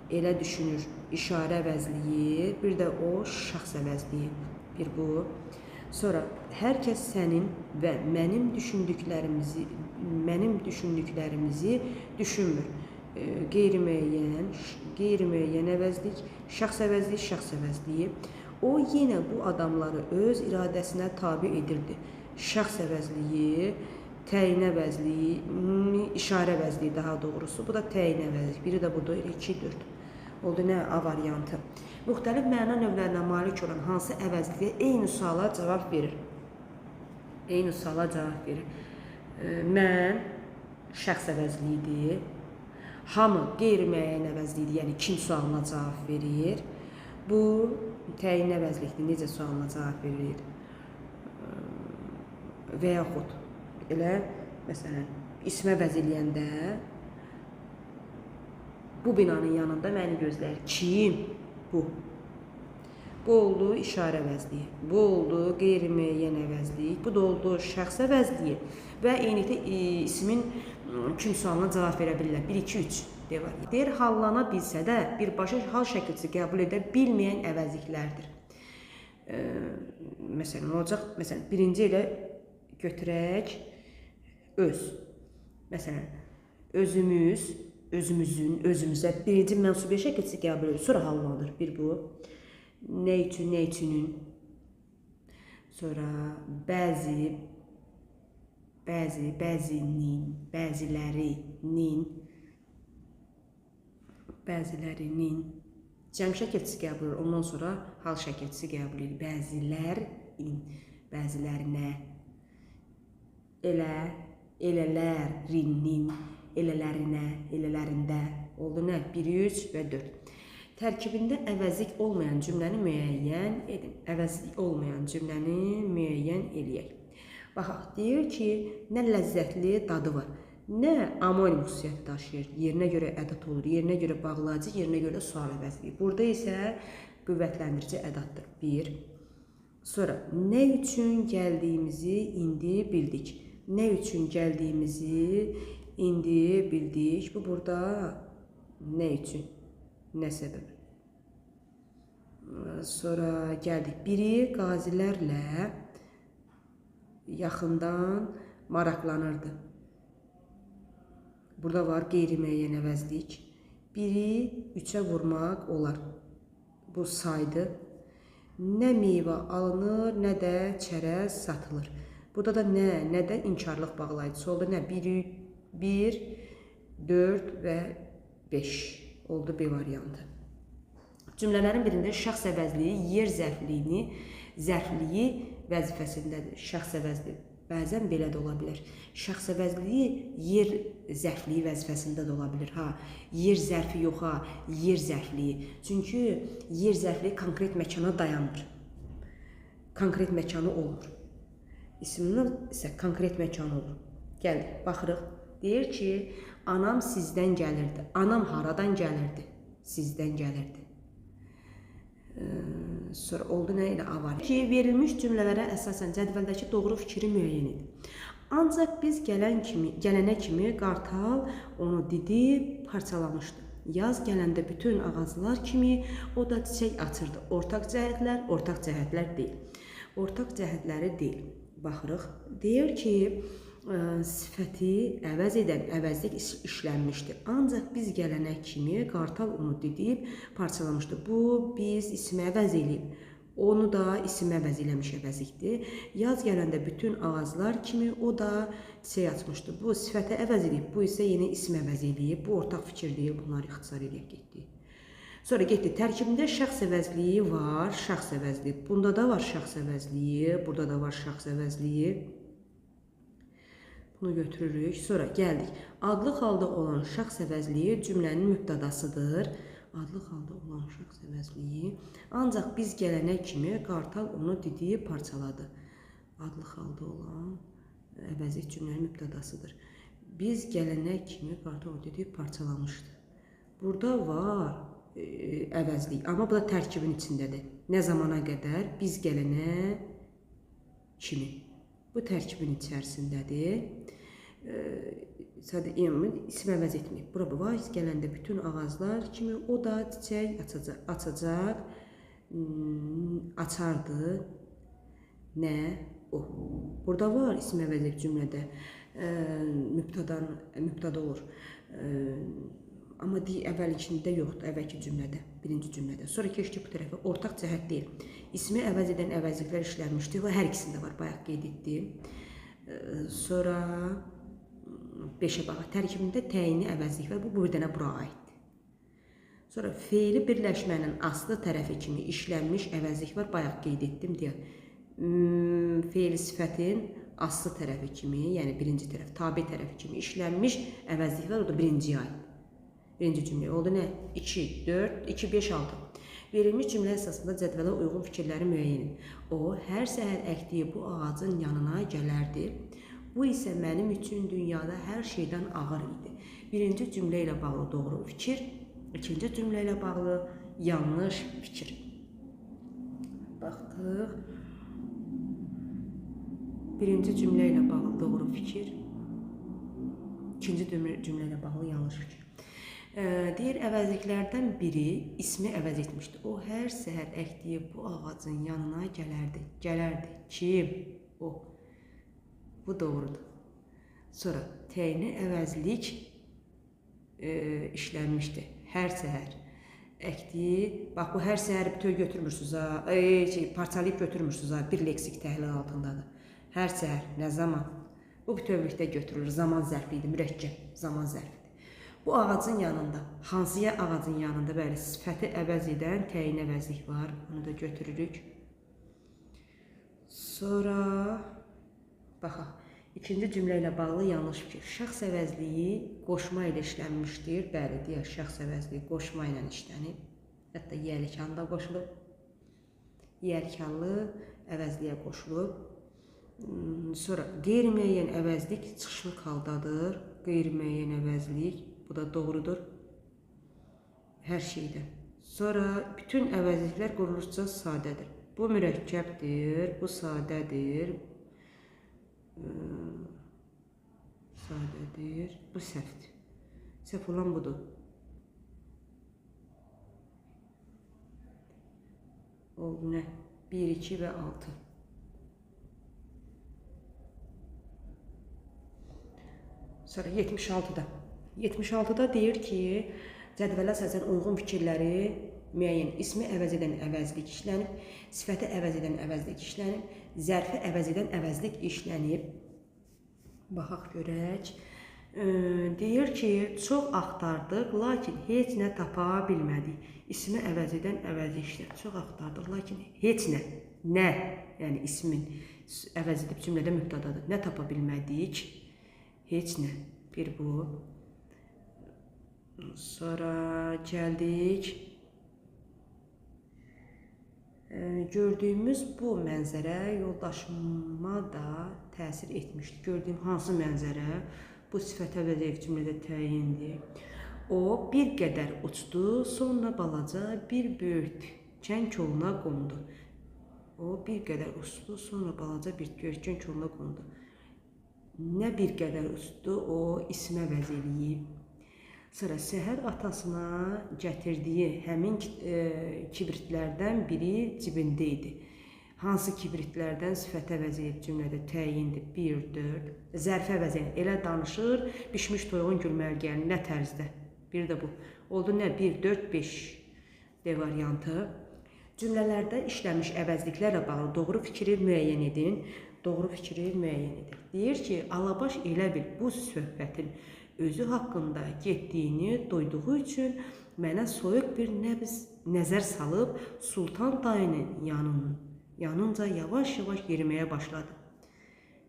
Speaker 1: elə düşünür, işarə əvəzliyi, bir də o şəxs əvəzliyi. Bir bu. Sonra hər kəs sənin və mənim düşündüklərimizi düşünmür. Qeyri-müəyyən əvəzlik, şəxs əvəzliyi. O yenə bu adamları öz iradəsinə tabi edirdi. Şəxs əvəzliyi, təyin əvəzliyi, işarə əvəzliyi daha doğrusu. Bu da təyin əvəzlik. Biri də budur, 2, 4. Oldu nə? A variantı. Müxtəlif məna növlərinə malik olan hansı əvəzliklə eyni suala cavab verir? Eyni suala cavab verir. Mən şəxs əvəzliyidir. Hamı qeyri-müəyyən əvəzliyidir, yəni kim sualına cavab verir. Bu təyin əvəzlikdir, necə sualına cavab verir? Və yaxud elə, məsələn, ismə əvəz eləyəndə bu binanın yanında məni gözləyir. Kim? Bu. Bu oldu işarə əvəzliyi. Bu oldu qeyri-müəyyən əvəzlik. Bu da oldu şəxs əvəzliyi. Və eynilikdə ismin küm sualına cavab verə bilirlər. 1, 2, 3 deyə. Deyir, hallana bilsə də birbaşa hal şəkilçisi qəbul edə bilməyən əvəzliklərdir. Məsələn, olacaq, məsələn, birinci ilə götürək öz. Məsələn, özümüz, özümüzün, özümüzə birinci mənsubiyə şəkilçisi qəbul edir. Sonra hallanır. Bir bu. Nə üçün, nə üçünün. Sonra bəzi, bəzinin, bəzilərinin cəm şəkilçisi qəbul edir. Ondan sonra hal şəkilçisi qəbul edir. Bəzilərin, bəzilərinə, elə, elələrinin, elələrinə, elələrində. Oldu nə? 1, 3 və 4. Tərkibində əvəzlik olmayan cümləni müəyyən edin. Əvəzlik olmayan cümləni müəyyən eləyək. Baxaq, deyir ki, nə ləzzətli dadı var, nə amonim xüsusiyyəti daşıyır. Yerinə görə ədat olur, yerinə görə bağlayıcı, yerinə görə sual əvəzliyi. Burada isə qüvvətləndirici ədatdır. 1. Sonra, nə üçün gəldiyimizi indi bildik. Nə üçün gəldiyimizi indi bildik. Bu burada nə üçün? Nə səbəb? Sonra gəldik. Biri qazilərlə yaxından maraqlanırdı. Burada var qeyri-müəyyən əvəzlik. Biri 3-ə vurmaq olar. Bu saydı. Nə meyvə alınır, nə də çərəz satılır. Burada da nə də inkarlıq bağlayıcısı oldu. Nə? 1, 4 və 5 oldu B variantı. Cümlələrin birində şəxs əvəzliyi yer zərfliyi vəzifəsindədir. Şəxs əvəzliyi bəzən belə də ola bilər. Şəxs əvəzliyi yer zərfliyi vəzifəsində də ola bilər. Yer zərfi yox, yer zərfliyi. Çünki yer zərfliyi konkret məkana dayanmır. Konkret məkanı olmur. İsminin isə konkret məkanı olur. Gəldik, baxırıq. Deyir ki, anam sizdən gəlirdi. Anam haradan gəlirdi? Sizdən gəlirdi. Sonra oldu nə ilə A var? Ki, verilmiş cümlələrə əsasən cədvəldəki doğru fikri müəyyən edin. Ancaq biz gələnə kimi qartal onu didib parçalamışdı. Yaz gələndə bütün ağaclar kimi o da çiçək açırdı. Ortaq cəhətlər deyil. Ortaq cəhətləri deyil. Baxırıq. Deyir ki, sifəti əvəz edən əvəzlik işlənmişdir. Ancaq biz gələnə kimi qartal onu didib parçalamışdı. Bu, biz ismi əvəz eləyib. Onu da ismi əvəz eləmiş əvəzlikdir. Yaz gələndə bütün ağaclar kimi o da çiçək açmışdı. Bu, sifəti əvəz eləyib. Bu isə yeni ismi əvəz eləyib. Bu, ortaq fikir deyil. Bunları ixtisar eləyək getdik. Sonra getdik. Tərkibində şəxs əvəzliyi var. Şəxs əvəzliyi. Bunda da var şəxs əvəzliyi. Burada da var şəxs əvəzliyi. Bunu götürürük. Sonra gəldik. Adlı halda olan şəxs əvəzliyi cümlənin mübtədasıdır. Adlı halda olan şəxs əvəzliyi. Ancaq biz gələnə kimi qartal onu didib parçaladı. Adlı halda olan əvəzlik cümlənin mübtədasıdır. Biz gələnə kimi qartal onu didib parçalamışdı. Burada var əvəzlik. Amma bu da tərkibin içindədir. Nə zamana qədər? Biz gələnə kimi. Bu tərkibin içərisindədir. Sadə isim əvəz etməyib. Bura var, gələndə bütün ağaclar kimi o da çiçək açacaq, açardı. Nə? O. Burada var isim əvəz etməyib cümlədə. Mübtada olur. Amma əvvəlkində yoxdur, əvvəlki cümlədə, birinci cümlədə. Sonra keçdik bu tərəfə, ortaq cəhət deyil. İsmi əvəz edən əvəzliklər işlənmişdir və hər ikisində var, bayaq qeyd etdim. Sonra 5-ə baxa, tərkibində təyini əvəzlik var, bu bir dənə bura aiddir. Sonra feili birləşmənin aslı tərəfi kimi işlənmiş əvəzlik var, bayaq qeyd etdim deyə. Feil sifətin aslı tərəfi kimi, yəni birinci tərəf, tabi tərəfi kimi işlənmiş əvəzlik var, o da birinciyə aid. Birinci cümlə oldu nə? 2, 4, 2, 5, 6. Verilmiş cümlə əsasında cədvələ uyğun fikirləri müəyyən edin. O, hər səhər əkdiyi bu ağacın yanına gələrdi. Bu isə mənim üçün dünyada hər şeydən ağır idi. Birinci cümlə ilə bağlı doğru fikir, ikinci cümlə ilə bağlı yanlış fikir. Baxdıq. Birinci cümlə ilə bağlı doğru fikir. İkinci cümlə ilə bağlı yanlış fikir. Deyir, əvəzliklərdən biri ismi əvəz etmişdi. O hər səhər əkdiyi bu ağacın yanına gələrdi. Kim? O. Bu doğrudur. Sonra təyini əvəzlik işlənmişdi. Hər səhər əkdiyi, bax bu hər səhər bütöv götürmürsünüz ha, parçalayıb götürmürsünüz ha, bir leksik təhlil altındadır. Hər səhər, nə zaman? Bu bütövlükdə götürülür, zaman zərfi idi, mürəkkəb zaman zərfidir. Bu ağacın yanında, hansıya ağacın yanında, bəli, sifəti əvəz edən təyin əvəzlik var, onu da götürürük. Sonra, baxaq, ikinci cümlə ilə bağlı yanlış fikir. Şəxs əvəzliyi qoşma ilə işlənmişdir. Bəli, deyək, şəxs əvəzliyi qoşma ilə işlənib. Hətta yəlikan da qoşulub. Yəlikanlı əvəzliyə qoşulub. Sonra qeyri-müəyyən əvəzlik çıxışlıq haldadır. Qeyri-müəyyən əvəzlik, bu da doğrudur. Hər şeydə. Sonra bütün əvəzliklər quruluşca sadədir. Bu mürəkkəbdir, bu sadədir. Sadədir, bu səhvdir. Səhv olan budur. Oldu nə? 1, 2 və 6. Sonra 76'da. 76'da deyir ki, cədvələ əsasən uyğun fikirləri müəyyən ismi əvəz edən əvəzlik işlənib, sifəti əvəz edən əvəzlik işlənib, zərfi əvəz edən əvəzlik işlənib. Baxaq görək. Deyir ki, çox axtardıq, lakin heç nə tapa bilmədik. İsmi əvəz edən əvəzlik işlənib. Çox axtardıq, lakin heç nə. Nə? Yəni ismin əvəz edib cümlədə mübtədadır. Nə tapa bilmədik? Heç nə. Bir bu. Sonra gəldik. Gördüyümüz bu mənzərə yoldaşıma da təsir etmişdi. Gördüyüm hansı mənzərə? Bu sifət əvəz edib cümlədə təyindir. O bir qədər uçdu, sonra balaca bir böyürtkən koluna qondu. O bir qədər uçdu, sonra balaca bir böyürtkən koluna qondu. Nə bir qədər uçdu, o ismə əvəz eləyib. Sonra səhər atasına gətirdiyi həmin kibritlərdən biri cibində idi. Hansı kibritlərdən sifət əvəz edib cümlədə təyindir. 1, 4. Zərfi əvəz edib. Elə danışır, bişmiş toyuğun gülməli gəlir. Nə tərzdə? Bir də bu. Oldu nə? 1, 4, 5 D variantı. Cümlələrdə işlənmiş əvəzliklərlə bağlı doğru fikri müəyyən edin. Doğru fikri müəyyən edin. Deyir ki, Alabaş elə bil bu söhbətin özü haqqında getdiyini duyduğu üçün mənə soyuq bir nəzər salıb Sultan dayının yanınca yavaş-yavaş yeriməyə başladı.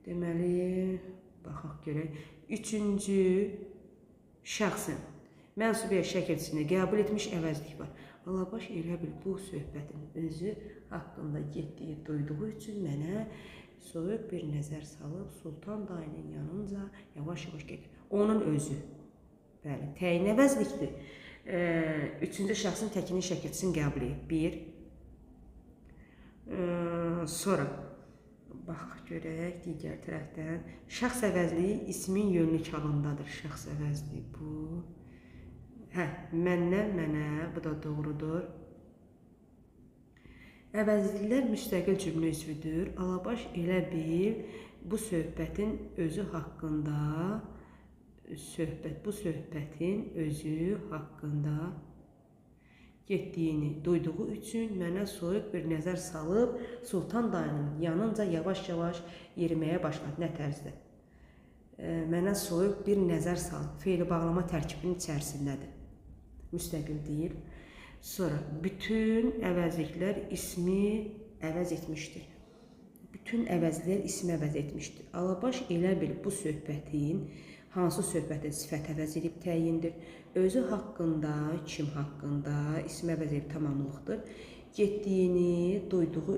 Speaker 1: Deməli, baxaq görək. Üçüncü şəxsin mənsubiyyət şəkilçisini qəbul etmiş əvəzlik var. Alabaş elə bil bu söhbətin özü haqqında getdiyi duyduğu üçün mənə soyuq bir nəzər salıb Sultan dayının yanınca yavaş-yavaş gedir. Onun özü. Bəli, təyin əvəzlikdir. Üçüncü şəxsin təkinin şəkilçisini qəbul edir. 1. Sonra baxaq görək digər tərəfdən. Şəxs əvəzliyi ismin yönlük halındadır. Şəxs əvəzliyi bu. Məndən mənə, bu da doğrudur. Əvəzliklər müstəqil cümlə üzvüdür. Alabaş elə bil bu söhbətin özü haqqında getdiyini duyduğu üçün mənə soyuq bir nəzər salıb Sultan dayının yanınca yavaş-yavaş yeriməyə başladı. Nə tərzdə? Mənə soyuq bir nəzər salıb. Fe'li bağlama tərkibinin içərisindədir. Müstəqil deyil. Sonra bütün əvəzliklər ismi əvəz etmişdir. Bütün əvəzliklər ismi əvəz etmişdir. Alabaş elə bil bu söhbətin hansı söhbətin sifət əvəz edib təyindir. Özü haqqında, kim haqqında ismi əvəz edib tamamlıqdır. Getdiyini duyduğu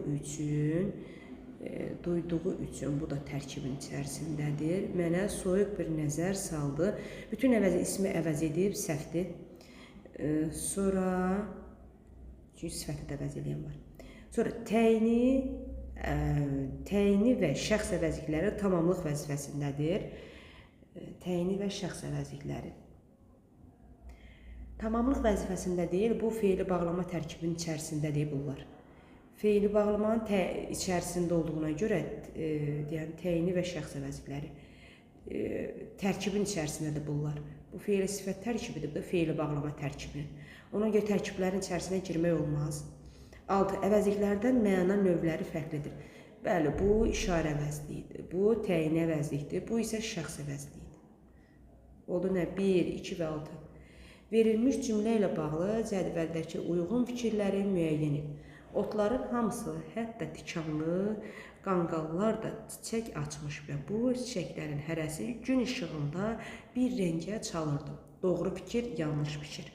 Speaker 1: üçün bu da tərkibin içərisindədir. Mənə soyuq bir nəzər saldı. Bütün ismi əvəz edib səhvdir. Sonra çünki sifəti də əvəz eləyən var. Sonra təyini və şəxs əvəzlikləri tamamlıq vəzifəsindədir. Təyini və şəxs əvəzlikləri. Tamamlıq vəzifəsində deyil, bu feili bağlama tərkibinin içərisindədir bunlar. Feili bağlamanın içərisində olduğuna görə deyən təyini və şəxs əvəzlikləri tərkibin içərisindədir bunlar. Bu feili sifət tərkibidir, bu da feili bağlama tərkibi. Ona görə tərkiblərin içərisinə girmək olmaz. 6. Əvəzliklərdən məna növləri fərqlidir. Bəli, bu işarə əvəzliyidir, bu təyin əvəzlikdir, bu isə şəxs əvəzliyidir. Oldu nə? 1, 2 və 6. Verilmiş cümlə ilə bağlı cədvəldəki uyğun fikirləri müəyyən et. Otların hamısı, hətta tikanlı qanqallar da çiçək açmış və bu çiçəklərin hərəsi gün işığında bir rəngə çalırdı. Doğru fikir, yanlış fikir.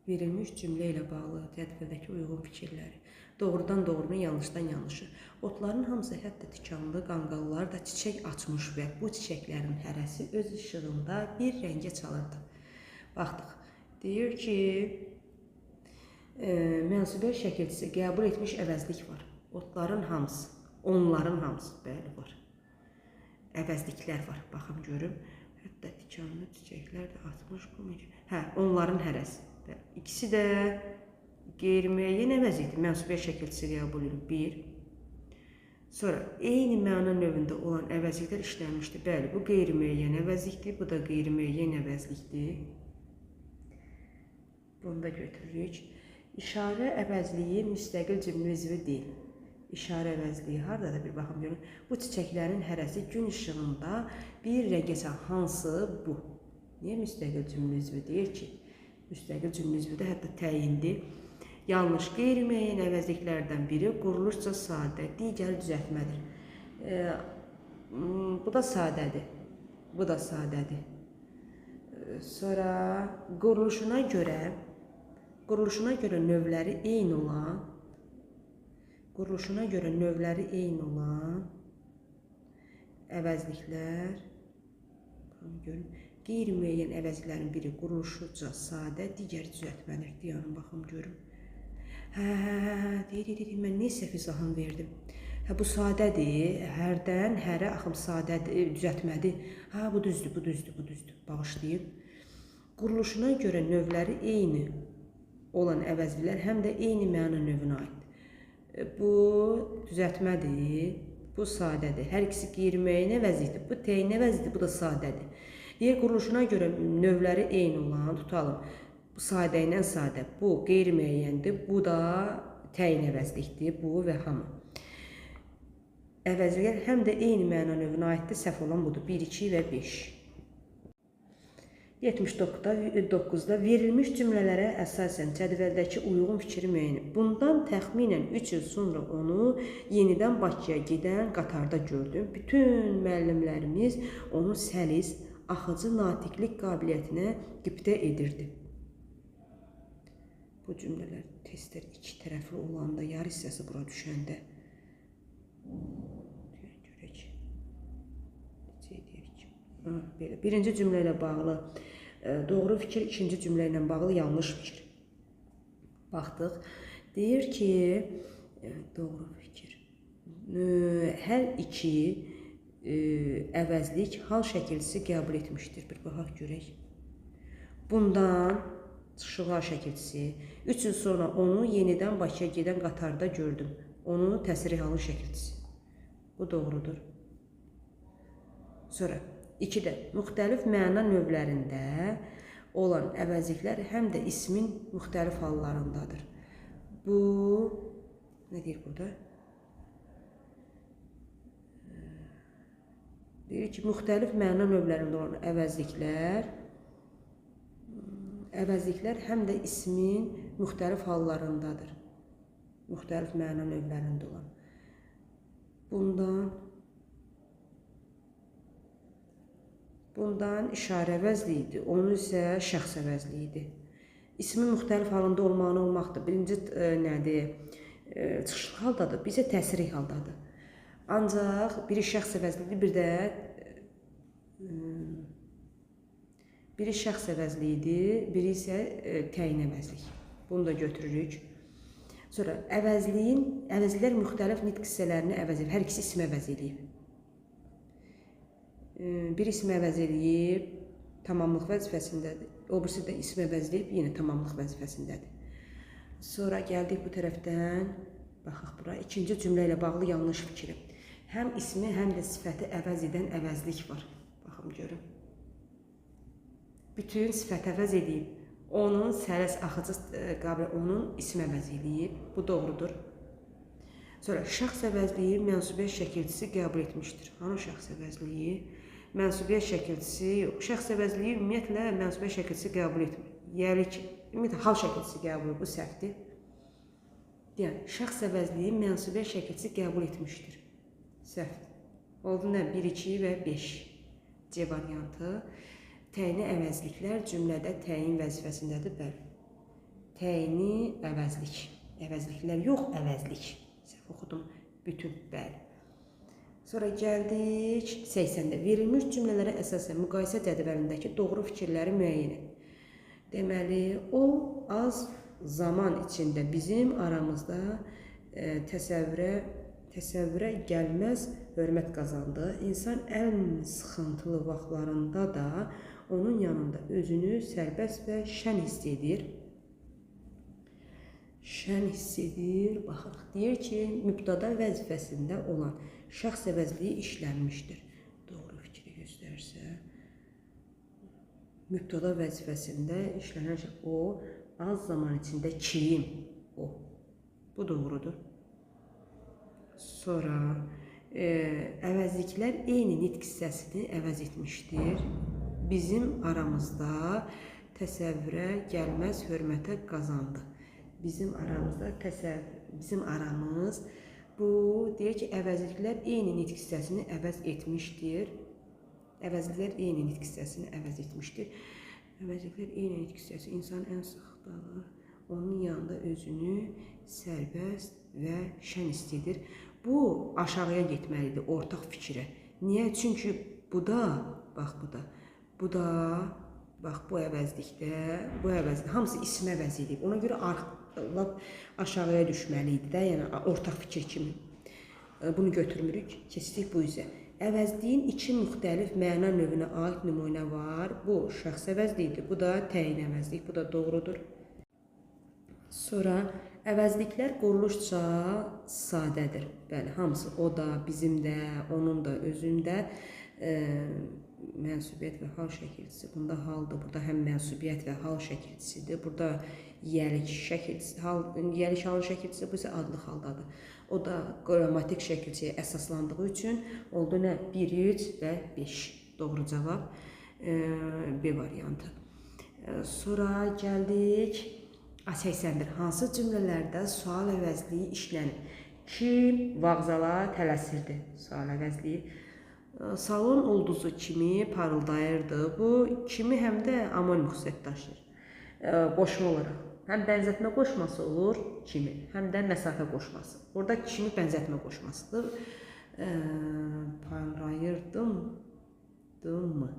Speaker 1: Verilmiş cümlə ilə bağlı cədvəldəki uyğun fikirləri. Doğrudan doğrunu, yanlışdan yanlışı. Otların hamısı, hətta tikanlı qanqallar da çiçək açmış və bu çiçəklərin hərəsi öz işığında bir rəngə çalırdı. Baxdıq. Deyir ki, mənsubiyyə şəkilçisi qəbul etmiş əvəzlik var. Otların hamısı, onların hamısı, bəli var. Əvəzliklər var. Baxın görüm. Hətta tikanlı çiçəklər də açmış bu. Hə, onların hərəsi. İkisi də qeyri-müəyyən əvəzlikdir. Mənsubiyyə şəkilçisi qəbul edilir. 1. Sonra eyni məna növündə olan əvəzliklər işlənmişdir. Bəli, bu qeyri-müəyyən əvəzlikdir, bu da qeyri-müəyyən əvəzlikdir. Bunu da götürürük. İşarə əvəzliyi müstəqil cümlə üzvü deyil. İşarə əvəzliyi haradadır? Bir baxım görün. Bu çiçəklərin hərəsi gün işığında bir rəngə çalır. Hansı bu? Niyə müstəqil cümlə üzvü deyir ki? Müstəqil cümlə üzvü də hətta təyindir. Yanlış, qeyri-müəyyən əvəzliklərdən biri quruluşca sadə, digəri düzəltmədir. Bu da sadədir. Bu da sadədir. Sonra quruluşuna görə növləri eyni olan əvəzliklər, görün, qeyri-müəyyən əvəzliklərin biri quruluşuca sadə, digəri düzəltmədir. Deyənin, baxım görüm. Deyir, mən nə səhv izahını verdim? Bu sadədir, hərdən, hərə axım sadədir, düzəltmədir. Bu düzdür, bağışlayın. Quruluşuna görə növləri eyni olan əvəzliklər həm də eyni məna növünə aiddir. Bu düzəltmədir, bu sadədir. Hər ikisi qeyri-müəyyən əvəzlikdir. Bu təyin əvəzlikdir, bu da sadədir. Deyir, quruluşuna görə növləri eyni olan, tutalım, bu sadə ilə sadə, bu qeyri-müəyyəndir, bu da təyin əvəzlikdir, bu və hamı. Əvəzliklər həm də eyni məna növünə aiddir, səhv olan budur, 1, 2 və 5. 79-da verilmiş cümlələrə əsasən cədvəldəki uyğun fikri müəyyən et. Bundan təxminən 3 il sonra onu yenidən Bakıya gedən qatarda gördüm. Bütün müəllimlərimiz onun səlis, axıcı natiqlik qabiliyyətinə qibtə edirdi. Bu cümlələr testlər iki tərəfli olanda, yarı hissəsi bura düşəndə. Görək. Belə. Birinci cümlə ilə bağlı doğru fikir, ikinci cümlə ilə bağlı yanlış fikir. Baxdıq. Deyir ki, doğru fikir. Hər iki əvəzlik hal şəkilçisi qəbul etmişdir. Bir baxaq görək. Bundan çıxışı hal şəkilçisi. 3 il sonra onu yenidən Bakıya gedən qatarda gördüm. Onun təsrih halı şəkilçisi. Bu doğrudur. Sonra 2-də müxtəlif məna növlərində olan əvəzliklər həm də ismin müxtəlif hallarındadır. Bu, nə deyir burada? Deyir ki, müxtəlif məna növlərində olan əvəzliklər həm də ismin müxtəlif hallarındadır. Müxtəlif məna növlərində olan. Bundan işarə əvəzliyidir, onun isə şəxs əvəzliyidir. İsmin müxtəlif halında olmaqdır. Birinci nədir? Çıxışlı haldadır, bizə təsirli haldadır. Ancaq biri şəxs əvəzliyidir, biri şəxs əvəzliyidir, biri isə təyin əvəzlik. Bunu da götürürük. Sonra əvəzlilər müxtəlif nitq hissələrini əvəz edib. Hər ikisi ismi əvəz edib. Bir ismi əvəz edib, tamamlıq vəzifəsindədir. O birisi də ismi əvəz edib, yenə tamamlıq vəzifəsindədir. Sonra gəldik bu tərəfdən. Baxaq bura. İkinci cümlə ilə bağlı yanlış fikrim. Həm ismi, həm də sifəti əvəz edən əvəzlik var. Baxım görün. Bütün sifət əvəz edib. Onun sələs axıcı qabili, onun ismi əvəz edib. Bu doğrudur. Sonra şəxs əvəzliyi mənsubiyyət şəkilçisi qəbul etmişdir. Hanı şəxs əvəzliyi? Mənsubiyyət şəkilçisi yox. Şəxs əvəzliyi ümumiyyətlə mənsubiyyət şəkilçisi qəbul etmir. Yəni ki, ümumiyyətlə hal şəkilçisi qəbul etmir. Bu səhvdir. Yəni, şəxs əvəzliyi mənsubiyyət şəkilçisi qəbul etmişdir. Səhvdir. Oldu nə? 1, 2 və 5. C variantı. Təyini əvəzliklər cümlədə təyin vəzifəsindədir. Bəli. Təyini əvəzlik. Əvəzliklər yox, əvəzlik. Səhv oxudum. Bütün. Bəli. Sonra gəldik 80-də. Verilmiş cümlələrə əsasən müqayisə cədvəlindəki doğru fikirləri müəyyən et. Deməli, o az zaman içində bizim aramızda təsəvvürə gəlməz hörmət qazandı. İnsan ən sıxıntılı vaxtlarında da onun yanında özünü sərbəst və şən hiss edir. Baxaq, deyir ki, mübtada vəzifəsində olan şəxs əvəzliyi işlənmişdir. Doğru fikri göstərsə, mübtada vəzifəsində işlənən o az zaman içində kim? O. Bu doğrudur. Sonra əvəzliklər eyni nitq hissəsini əvəz etmişdir. Bizim aramızda təsəvvürə gəlməz hörmətə qazandı. Bizim aramız bu deyir ki, əvəzliklər eyni nitq hissəsini əvəz etmişdir. Əvəzliklər eyni nitq hissəsini əvəz etmişdir. Əvəzliklər eyni nitq hissəsi insan ən sıxdadır. Onun yanında özünü sərbəst və şən hiss edir. Bu aşağıya getməlidir, ortaq fikrə. Niyə? Çünki bu da, bax bu da, bax bu əvəzlikdə, hamısı ismi əvəz edib. Ona görə aşağıya düşməli idi də, yəni ortaq fikir kimi. Bunu götürmürük, keçdik bu üzə. Əvəzliyin iki müxtəlif məna növünə aid nümunə var. Bu şəxs əvəzliyidir, bu da təyin əvəzlik, bu da doğrudur. Sonra əvəzliklər quruluşca sadədir. Bəli, hamısı o da, bizim də, onun da, özün də mənsubiyyət və hal şəkilçisi. Bunda haldır, burada həm mənsubiyyət və hal şəkilçisidir. Burada yelik halın şəkilçisi, bu isə adlı haldadır. O da qrammatik şəkilçiyə əsaslandığı üçün oldu nə? 1, 3 və 5. Doğru cavab B variantı. Sonra gəldik 81. Hansı cümlələrdə sual əvəzliyi işlənir? Kim vağzala tələsirdi? Sual əvəzliyi. Salon ulduzu kimi parıldayırdı. Bu kimi həm də amonim xüsusiyyət daşıyır. Qoşma olaraq. Həm bənzətmə qoşması olur, kimi, həm də məsafə qoşması. Burada kimi bənzətmə qoşmasıdır. Parlayırdım mı?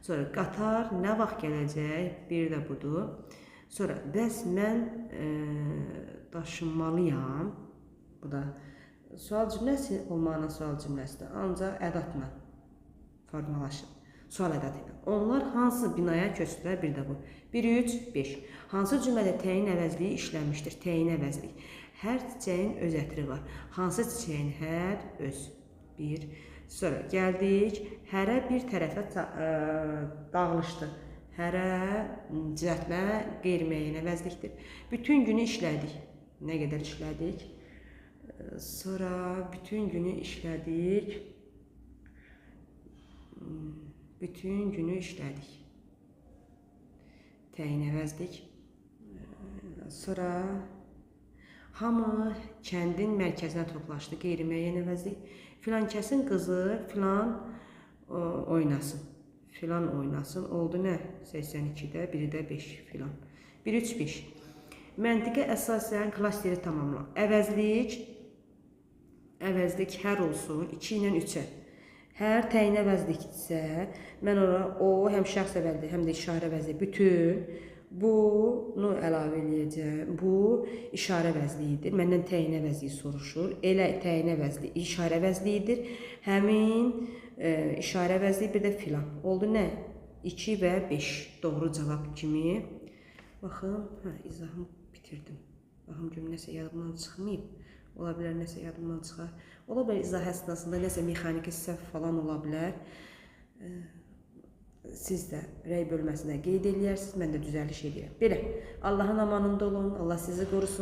Speaker 1: Sonra qatar nə vaxt gələcək? Bir də budur. Sonra bəs mən daşınmalıyam. Bu da sual cümləsi olmağına sual cümləsidir. Ancaq ədatla formalaşır. Sual ədatı ilə. Onlar hansı binaya köçdülər? Bir də bu. 1, 3, 5. Hansı cümlədə təyin əvəzliyi işlənmişdir? Təyin əvəzlik. Hər çiçəyin öz ətri var. Hansı çiçəyin? Hər öz. 1. Sonra gəldik. Hərə bir tərəfə dağılışdı. Hərə düzəltmə qeyri-müəyyən əvəzlikdir. Bütün günü işlədik. Nə qədər işlədik? Sonra bütün günü işlədik. Bütün günü işlədik. Təyin əvəzlik. Sonra hamı kəndin mərkəzinə toplaşdı. Qeyri-müəyyən əvəzlik. Filankəsin qızı filan oynasın. Filan oynasın. Oldu nə? 82-də, biri də 5 filan. 1, 3, 5. Məntiqə əsasən klasteri tamamla. Əvəzlik hər olsun. 2 ilə 3-ə. Hər təyin əvəzlikdirsə, mən ora o həm şəxs əvəzlik, həm də işarə əvəzlik bütün Bunu əlavə eləyəcəm. Bu işarə vəzliyidir. Məndən təyin əvəzliyi soruşur. Elə təyin əvəzli işarə vəzliyidir. Həmin işarə vəzliyi bir də filan. Oldu nə? 2 və 5 doğru cavab kimi. Baxın, izahımı bitirdim. Baxım görüm nəsə yadımdan çıxmayıb. Ola bilər nəsə yadımdan çıxar. Ola bilər izah əsnasında nəsə mexaniki səhv falan ola bilər. Siz də rəy bölməsində qeyd eləyərsiniz, mən də düzəliş edirəm. Belə, Allahın amanında olun, Allah sizi qorusun.